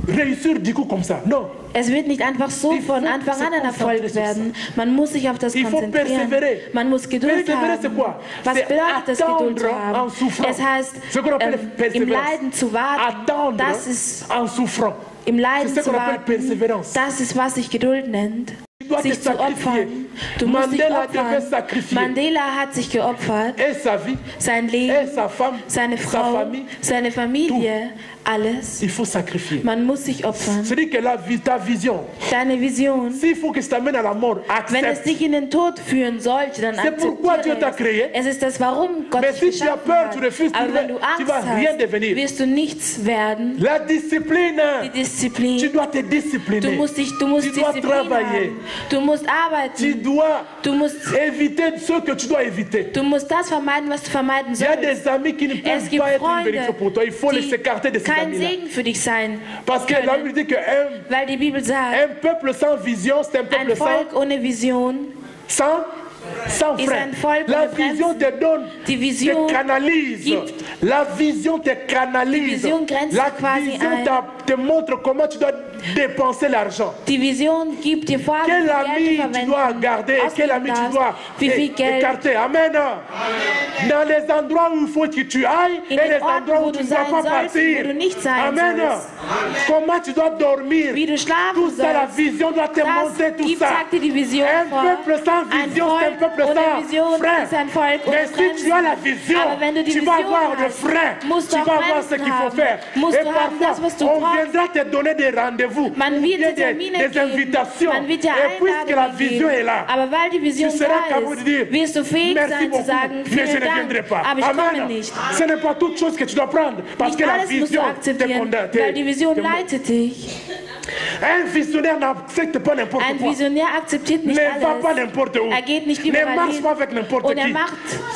réussir du coup comme ça. Non. Es wird nicht einfach so Il faut von Anfang se an ein concentrer Erfolg sur werden. Man muss sich auf das Il faut konzentrieren. persévérer. Man muss Geduld Persévérer, c'est haben. quoi? Was C'est bedeutet es, Geduld zu attendre en haben? souffrant. Es heißt, Ce qu'on appelle im persévérance. Leiden zu warten. Attendre Das ist en souffrant. im Leiden C'est ce zu qu'on appelle warten. persévérance. Das ist, was sich Geduld nennt. Tu dois te Sich zu sacrifier. opfern. Du musst dich Mandela devait opfern. sacrifier. Mandela hat sich geopfert. Et sa vie, Sein et Leben, sa femme, seine sa Frau, famille. seine Familie, alles. Il faut sacrifier. Man muss sich opfern. C'est-à-dire que ta vision, Deine Vision, s'il faut que je t'amène à la mort, wenn es accepte. dich in den Tod führen sollte, dann C'est pourquoi Dieu t'a akzeptiere créé. es. Es ist das, warum Gott Mais dich si tu as geschaffen peur, hat. tu refuses, Aber wenn du tu vas Angst rien hast, devenir. wirst du nichts werden. La discipline. Die Tu Disziplin. dois te Du discipliner. musst Tu Disziplin dois travailler. haben. Du musst Tu arbeiten. dois Du musst, éviter ce que tu dois éviter. du musst das vermeiden, was du vermeiden Il y a sollst. des amis qui ne Es peuvent gibt pas être une Freunde, bénédiction pour toi. Il faut les die écarter de ces kein amis-là. Segen für dich sein Parce que la Bible dit qu'un weil die Bibel sagt, peuple sans vision, c'est un ein peuple Volk ohne Vision sans ist frein. ein Volk La ohne vision Grenzen. te donne, Die Vision te canalise. gibt- La vision te canalise. Die Vision grenzt La quasi vision ein. te montre comment tu dois dépenser l'argent. Die Vision gibt dir vor, wie Quel viel ami Geld du tu verwenden dois garder et quel ami tu dois wie viel Geld écarter. Amen. Dans les endroits où il faut que tu ailles in et den les Orten, endroits wo où tu du ne dois sein pas sollst, partir. wo du nicht sein Amen. sollst. Comment tu dois dormir. Wie du schlafen Tout ça, la sollst. vision doit te montrer Das tout gibt, ça. sagt dir die Vision Un vor. peuple sans Ein vision, c'est un Volk peuple ohne sans Vision frein. ist ein Volk ohne Mais si tu as la vision, Aber wenn du die tu vas Vision avoir le hast, frein. musst Tu du vas auch voir ce Grenzen qu'il faut haben. faire. Musst Et du haben das, parfois, was du on brauchst. viendra te donner des rendez-vous. Man wird dir des Termine geben, invitations. man wird dir Et puisque la Einladungen vision geben. est là, Aber weil die Vision tu seras da capable de dire, ist, wirst du fähig merci sein zu beaucoup, sagen, mais je vielen ne viendrai Dank, pas. aber ich komme Amen. nicht. Ce n'est pas toute chose que tu dois prendre, parce Nicht que la alles musst du vision te akzeptieren, condamne. weil die Vision leitet dich. Un visionnaire n'accepte pas n'importe Ein quoi. Visionär akzeptiert nicht Ne va pas alles. n'importe où. Er geht nicht Ne überall marche hin. pas avec n'importe Und qui.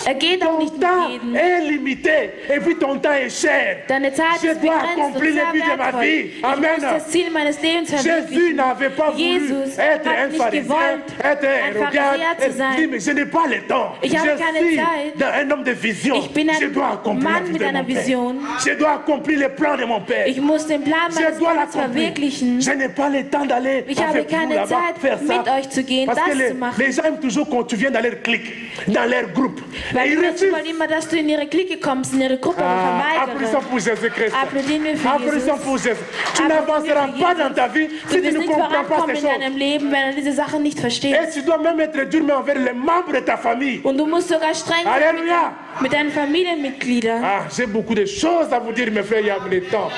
er geht auch Ton nicht mit temps jedem. est limité et puis ton temps est cher. Deine Zeit Je ist dois begrenzt und accomplir sehr le but de ma wertvoll. vie. Ich Amen. muss das Ziel meines Lebens Jésus verwirklichen. n'avait pas voulu Jesus être hat un nicht pharisien, gewollt, être ein un regard. Pharisäer zu Il sein. dit, mais je n'ai pas le temps. Ich habe keine suis Zeit. un homme de vision. Ich bin ein Je dois accomplir la Mann vie mit de einer mon Père. Vision. Je dois accomplir les plans de mon Père. Ich muss den Plan Je meines dois Vaters l'accomplir. verwirklichen. Je n'ai pas le temps d'aller Ich habe avec vous keine là-bas Zeit, faire ça. mit euch zu gehen, Parce que das zu machen. les gens aiment toujours quand tu viens dans leur clique, dans leur groupe. Weil Et die ils Menschen refusent. wollen immer, dass du in ihre Clique kommst, in ihre Gruppe, aber Applaudissons verweigere. pour Jésus-Christ. Applaudien wir für Applaudissons Jesus. pour Jésus. Tu Applaudien n'avanceras für pas Jesus. dans ta vie Du si tu wirst ne nicht comprends pas vorankommen ces in choses. deinem Leben, wenn du diese Sachen nicht verstehst. Et tu dois même être dur mais envers les membres de ta famille. Und du musst sogar streng sein Alléluia. mit deinen Familienmitgliedern. Ah, j'ai beaucoup de choses à vous dire, mes frères, il y a le temps.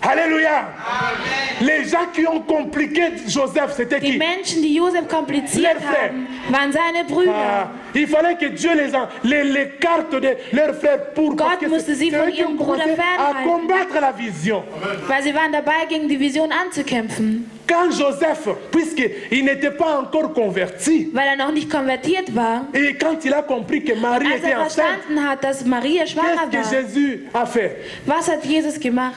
Alléluia. Les gens qui ont compliqué Joseph, c'était Die qui? Menschen, die Josef kompliziert Leute. haben, waren seine Brüder. Ah, il fallait que Dieu les carte de leurs frères pour Gott que musste sie c'est von eux qui ont ihrem Bruder commencé à fernhalten. combattre la vision. Weil sie waren dabei, gegen die Vision anzukämpfen. Quand Joseph, puisqu'il n'était pas encore converti, Weil er noch nicht konvertiert war. et quand il a compris que Marie Als était er enceinte, verstanden hat, dass Maria schwanger qu'est-ce que war, Jésus a fait? was hat Jesus gemacht?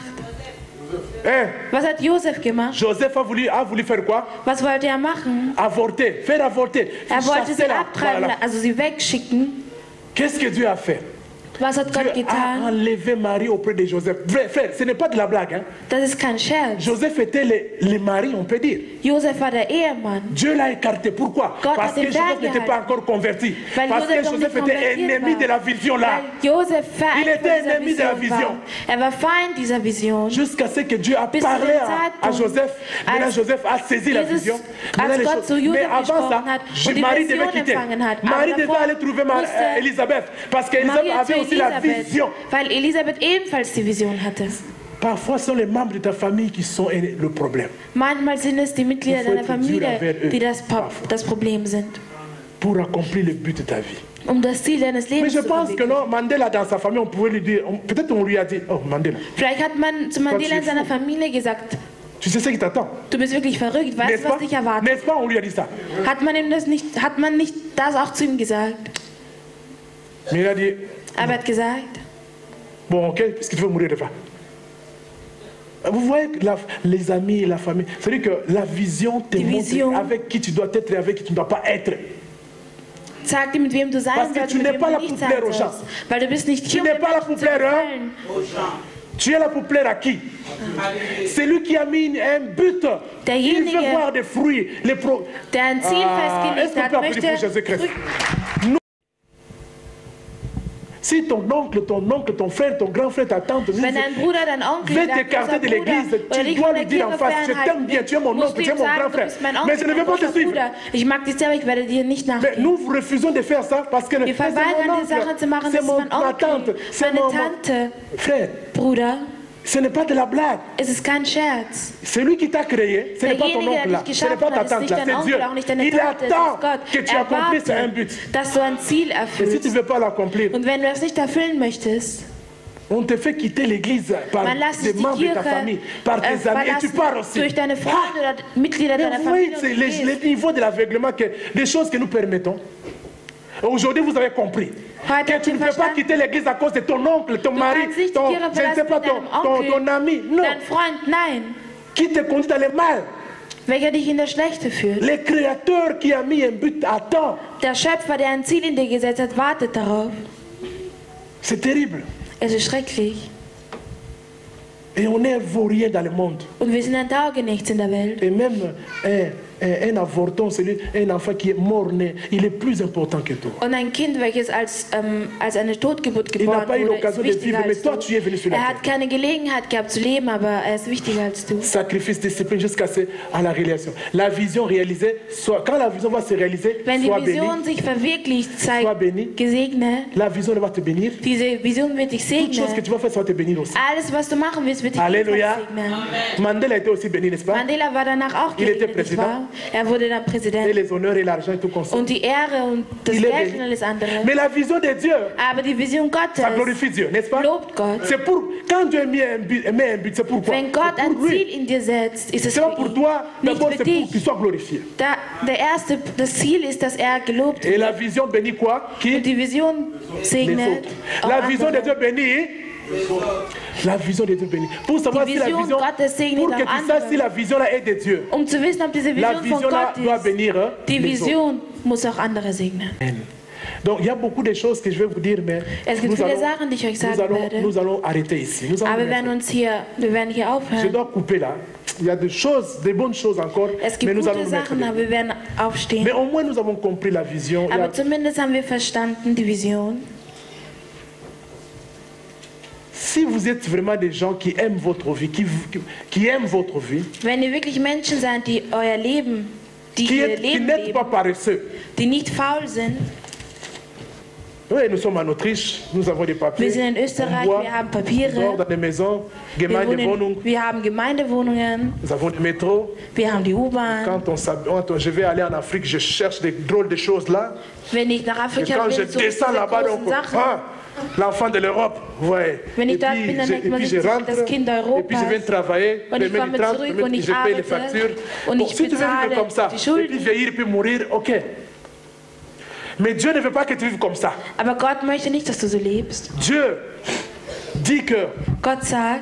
Hein? Was hat Josef gemacht? Joseph a voulu faire quoi? Was wollte er machen? Avorter, faire avorter. Er wollte sie chasser abtreiben, voilà. also sie wegschicken. Qu'est-ce que Dieu a fait? Was hat Gott Dieu getan? a enlevé Marie auprès de Joseph. Vrai, frère, ce n'est pas de la blague. Hein? Das ist kein Scherz. Joseph était le mari, on peut dire. Josef war der Ehemann. Dieu l'a écarté. Pourquoi? Gott Parce hat que den Joseph n'était ferngehalten. pas encore converti. Weil Parce que Josef noch Joseph nicht était konvertiert ennemi war. de la vision là. Weil Josef Feind Il était von dieser ennemi de la Vision vision. war. Er war Feind dieser Vision. Jusqu'à ce que Dieu a Bis parlé zu dem à Zeitpunkt, Joseph. Maintenant, als Joseph a saisi la Jesus- vision. als Maintenant, les Gott choses- zu Josef Mais avant ça, gesprochen hat und die Marie Vision devait quitter. empfangen hat. Aber Marie devait davor aller trouver musste Elisabeth. Parce qu'Elisabeth Maria zu avait aussi la Elisabeth, vision. weil Elisabeth ebenfalls die Vision hatte. Parfois, ce sont les membres de ta famille qui sont le problème. Manchmal sind es die Mitglieder Il faut deiner être dur Familie, envers eux. die das Problem sind, Pour accomplir le but de ta vie. um das Ziel deines Mais Lebens je zu pense que verwirklichen. non, Mandela dans sa famille, on pouvait lui dire, peut-être on lui a dit, oh Mandela, Vielleicht hat man zu Mandela in seiner Familie gesagt, tu sais ce qui t'attend. du bist wirklich verrückt, weißt N'est-ce du, was pas? dich erwartet? N'est-ce pas, on lui a dit ça. Hat man nicht das auch zu ihm gesagt? Mais il a dit, Aber er hat gesagt, bon, ok, parce que tu veux mourir de faim. Vous voyez que les amis, la famille, c'est-à-dire que la vision te Die Vision. montre avec qui tu dois être et avec qui tu ne dois pas être. sag dir, mit wem du sein Parce que sollst, tu mit n'es wem pas là du nicht pour sein plaire aux gens. sollst. Weil du bist nicht Tu hier, n'es um den pas là pour Menschen zu plaire, hein? gefallen. Tu es là pour plaire à qui? C'est lui qui a mis un but. Il Derjenige, veut voir des fruits. der ein Ziel Est-ce festgelegt qu'on hat, peut applaudir pour Jésus-Christ? möchte Si ton oncle, ton frère, ton grand frère, ta tante Wenn dein Bruder, dein Onkel, veut dein t'écarter großer de Bruder l'église, oder tu dich dois von lui der dire en Kirche face, je t'aime bien, tu es mon musst oncle, du tu es ihm mon sagen, grand du frère. bist mein Mais Onkel, je ne mein vais pas te großer suivre. Bruder. Ich mag dich sehr, aber ich werde dir nicht Mais nachgehen. nous refusons de faire ça parce que Wir c'est verweigern mon die Sache zu machen, oncle, c'est das ist mein ma tante, Onkel, c'est meine mon Tante. frère. Bruder, Ce n'est pas de la blague. es ist kein Scherz. C'est lui qui t'a créé, ce n'est pas ton Derjenige, oncle der là, dich ce n'est pas geschaffen ta hat, ist tante nicht là, dein c'est Dieu. Onkel, auch nicht deine Il Tante, es attend ist Gott. que tu Er accomplisses un wartet, but. dass du ein Ziel Et si tu erfüllst. ne veux pas l'accomplir, Und wenn du das nicht erfüllen möchtest, on te fait quitter l'église par man lässt des dich die membres de ta Kirche famille, par tes amis, et tu verlassen pars aussi. durch deine Freunde oder Mitglieder Mais deiner vous voyez, Familie. c'est und du gehst. le niveau de l'aveuglement, des choses que nous permettons. Aujourd'hui, vous avez compris Heute que habt tu ihr ne peux pas verstanden? quitter l'église à cause de ton oncle, ton Du mari, kannst nicht die ton, Kirche je ne sais verlassen pas, mit deinem Onkel, ton ami. Non, dein Freund, nein. qui te conduit dans le mal. Welcher dich in das Schlechte führt. Le créateur qui a mis un but attend. Der Schöpfer, der ein Ziel in dir gesetzt hat, wartet darauf. C'est terrible. Es ist schrecklich. Et on est un vaurien dans le monde. Und wir sind ein Taugenichts in der Welt. Et même un avorton, un enfant qui est mort-né, il est plus important que toi. Und ein Kind, welches als eine Totgeburt Il n'a geboren pas eu wurde, l'occasion ist de wichtiger vivre, mais als toi tu es venu sur du. la Er terre. hat keine Gelegenheit gehabt zu leben, aber er ist wichtiger als du. Sacrifice, discipline jusqu'à la réalisation. La vision réalisée, quand la vision va se réaliser, Wenn die sois béni. Vision sich verwirklicht, Sois zeigt, béni. gesegne. La vision va te bénir. Diese Vision wird dich Toute chose que segnen. tu vas faire, ça va te bénir aussi. Alles, was du machen willst, wird dich Alléluia. ebenfalls segnen. Mandela était aussi béni, n'est-ce pas? Mandela war danach auch Il était gesegnet, nicht Präsident. wahr? Er wurde dann Et Präsident. les honneurs et l'argent et tout comme ça. Und die Ehre und das Il est Geld béni. und alles andere. Mais la vision de Dieu, Aber die Vision Gottes ça glorifie Dieu, n'est-ce pas? lobt Gott. C'est pour, quand Dieu met un but, c'est pourquoi? Wenn Gott C'est ein pour lui. Ziel in dir setzt, ist es C'est pas für pour ihn, toi, nicht d'abord für c'est pour dich. qu'il soit glorifié. Das Ziel ist, dass er gelobt Et wird. la vision bénit quoi? Qui? Und die Vision Les segnet autres. auch La vision de andere. Dieu bénit. La vision de Dieu bénit. Pour savoir Die si la Vision vision, Gottes segnet pour que auch tu saches andere. si la vision là est de Dieu. Um zu wissen, ob diese La Vision von vision là Gott doit ist, bénir die les autres. Vision muss auch andere segnen. Donc il y a beaucoup de choses que je vais vous dire, mais Es gibt viele Sachen, die ich euch sagen werde. nous allons arrêter ici. Nous allons Aber wir werden hier je aufhören. dois couper là. Il y a des choses, des bonnes choses encore, Es mais gibt nous allons gute nous mettre. Sachen, aber wir werden aufstehen. Mais au moins nous avons compris la vision. Il y a- Aber zumindest haben wir verstanden die Vision. Si vous êtes vraiment des gens qui aiment votre vie, qui aiment votre vie, Wenn ihr wirklich Menschen seid, die euer Leben, die ihr qui Leben n'êtes pas leben, paresseux. die nicht faul sind. Oui, nous sommes en Autriche, nous avons des papiers. Wir sind in Österreich, on boit, wir haben on dort Papiere, dans des maisons, wir Gemeindewohnung, haben Gemeindewohnungen, nous avons des métros. wir haben die U-Bahn. Quand je vais aller en Afrique, je cherche des drôles de choses là. Wenn ich nach Et Afrika quand je will, so descends diese là-bas, großen donc, Sachen. ah, l'enfant de l'Europe, ouais. Wenn Et ich dort puis, bin, dann denkt man je sich, rentre, das Kind et puis je Europas. viens travailler, Und ich komme zurück und ich je paye les arbeite factures. und Bon, ich si tu veux bezahle vivre comme ça, die et Schulden. puis vieillir, puis mourir, ok. Mais Dieu ne veut pas que tu vives comme ça. Aber Gott möchte nicht, dass du so lebst. Dieu dit que Gott sagt,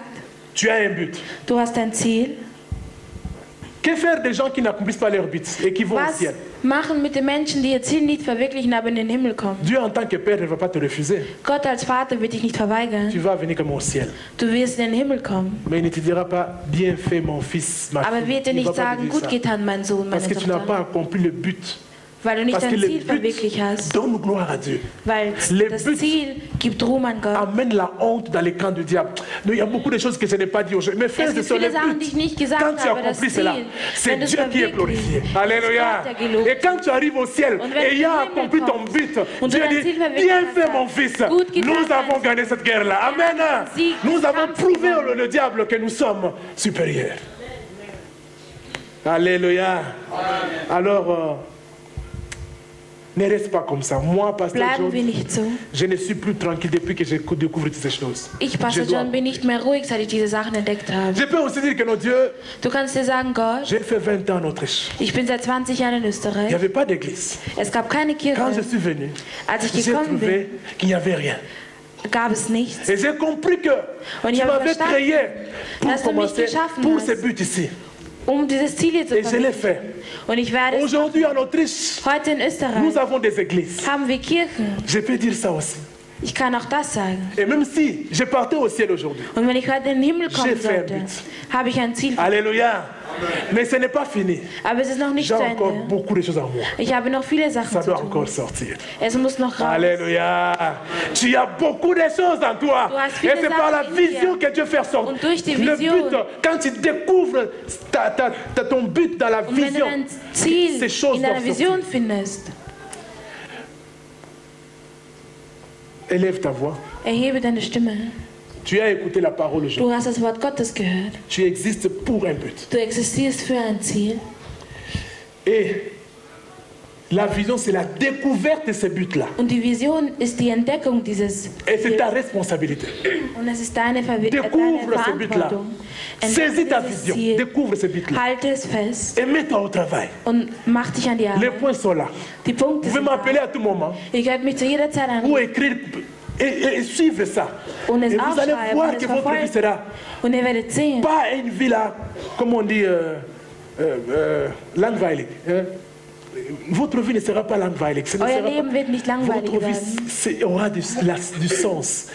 tu as un but. du hast ein Ziel. Que faire des gens qui n'accomplissent pas leur but et qui vont au Was ciel? machen mit den Menschen, die ihr Ziel nicht verwirklichen, aber in den Himmel kommen. Dieu en tant que Père ne va pas te refuser. Gott als Vater wird dich nicht Tu verweigern. vas venir comme au ciel. Du wirst in den Himmel kommen. Mais il ne te dira pas, bien fait mon fils, ma Aber fille. wird dir Il va nicht pas te sagen, dire gut ça. getan, mein Sohn, meine Parce que tu n'as pas Tochter. accompli le but. Weil du nicht Parce que dein le Ziel verwirklicht but hast. donne gloire à Dieu. Weil Le das but Ziel gibt Ruhm an Gott. amène la honte dans les camps du diable. Non, il y a beaucoup de choses que je n'ai pas dit aujourd'hui. Mais frères Es et gibt sœurs, le viele Sachen, die ich nicht but, gesagt quand tu habe, das accomplis cela, Ziel, c'est wenn du es Dieu qui est glorifié. verwirklichst, Alléluia. ist Gott, der gelobt Et quand tu arrives au ciel, Und wenn du ayant in den Himmel accompli ton kommst, but, und du Dieu dein dit, Ziel verwirklicht bien hast, fait mon fils, gut getan nous avons hast. gagné cette guerre-là. Amen. Sieg, Nous avons Kampf prouvé gewonnen. le diable que nous sommes supérieurs. Alléluia. Alors, ne reste pas comme ça. Moi, Pasteur Bleiben wir John, nicht so. je ne suis plus tranquille depuis que je découvre toutes ces choses. Ich, Pastor Je dois- John, bin nicht mehr ruhig, seit ich diese Sachen entdeckt habe. Je peux aussi dire que notre Dieu, Du kannst dir sagen, Gott, j'ai fait 20 ans en Autriche. ich bin seit 20 Jahren in Il n'y Österreich. avait pas d'église. Es gab keine Kirche. Quand je suis venu, Als ich j'ai gekommen bin, trouvé qu'il n'y avait rien. gab es nichts. Et j'ai compris que Und tu ich habe m'avais verstanden, créé pour dass du mich commencer geschaffen pour hast. ce but ici. Um dieses Ziel hier zu Et je l'ai verwirklichen. fait. Und ich werde es Aujourd'hui en Autriche, heute in nous Österreich avons des églises. haben wir Kirchen. Je peux dire ça aussi. Ich kann auch das sagen. Et même si je partais au ciel aujourd'hui, Und wenn ich heute in den Himmel J'ai kommen fait un sollte, but. habe ich ein Ziel. Alléluia. Mais ce n'est pas fini. Aber es ist noch nicht J'ai zu encore Ende. beaucoup de choses en moi. Ich habe noch viele Ça Sachen zu doit tun. encore sortir. Es muss noch raus. Alléluia. Tu as beaucoup de choses en toi. Du hast Et viele c'est par la Sachen in dir. vision que Dieu fait sortir. Und durch die Le Vision. but, quand tu découvres ton but dans la Und wenn du vision, dein Ziel ces choses in deiner doivent Vision sortir. findest, Élève ta voix. erhebe deine Stimme. Tu as écouté la parole aujourd'hui. Du hast das Wort Gottes gehört. Tu existes pour un but. Du existierst für ein Ziel. Et la vision, c'est la découverte de ce but-là. Und die Vision ist die Entdeckung dieses Et c'est ta Ziels. responsabilité. Und es ist deine Découvre ce but-là. Verantwortung. Saisis ta Entdecke dieses vision. Ziel. Découvre ce but-là. Halte es fest Et mets-toi au travail. und mach dich an die Les Arbeit. points sont là. Die Punkte Vous pouvez sind m'appeler da. à tout moment Ihr könnt mich zu jeder Zeit ou anrufen écrire et suivre ça. und es Et vous allez aufschreiben voir und es que votre vie verfolgen. sera Und ihr werdet sehen, pas une vie là, comme on dit, langweilig. Hein? Votre vie ne sera pas langweilig. Ce ne euer sera Leben wird nicht pas, langweilig votre vie werden. aura du sens.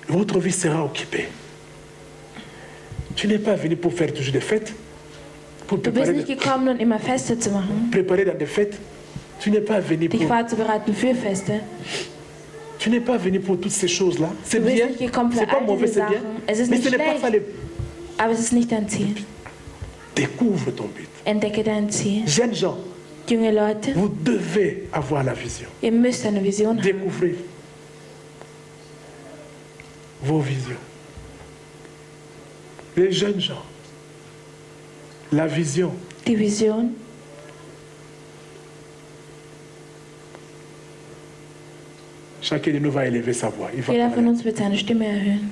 Votre vie sera occupée. Tu n'es pas venu pour faire toujours des fêtes, pour Du bist préparer, nicht gekommen, um immer Feste zu machen, préparer dans des fêtes. Tu n'es pas venu dich pour, vorzubereiten für Feste. tu n'es pas venu pour toutes ces choses-là. C'est Du bist bien, nicht gekommen für c'est pas all mauvais, diese c'est bien. Sachen. Es ist Mais nicht ce n'est pas ça schlecht, le aber es ist nicht dein Ziel. Découvre ton but. Entdecke dein Ziel. Jeunes gens, Junge Leute, vous devez avoir la vision. ihr müsst eine Vision haben. Découvrez vos visions. Les jeunes gens, la vision, Die Vision, chacun de nous va élever sa voix. Il va jeder von parler. uns wird seine Stimme erhöhen.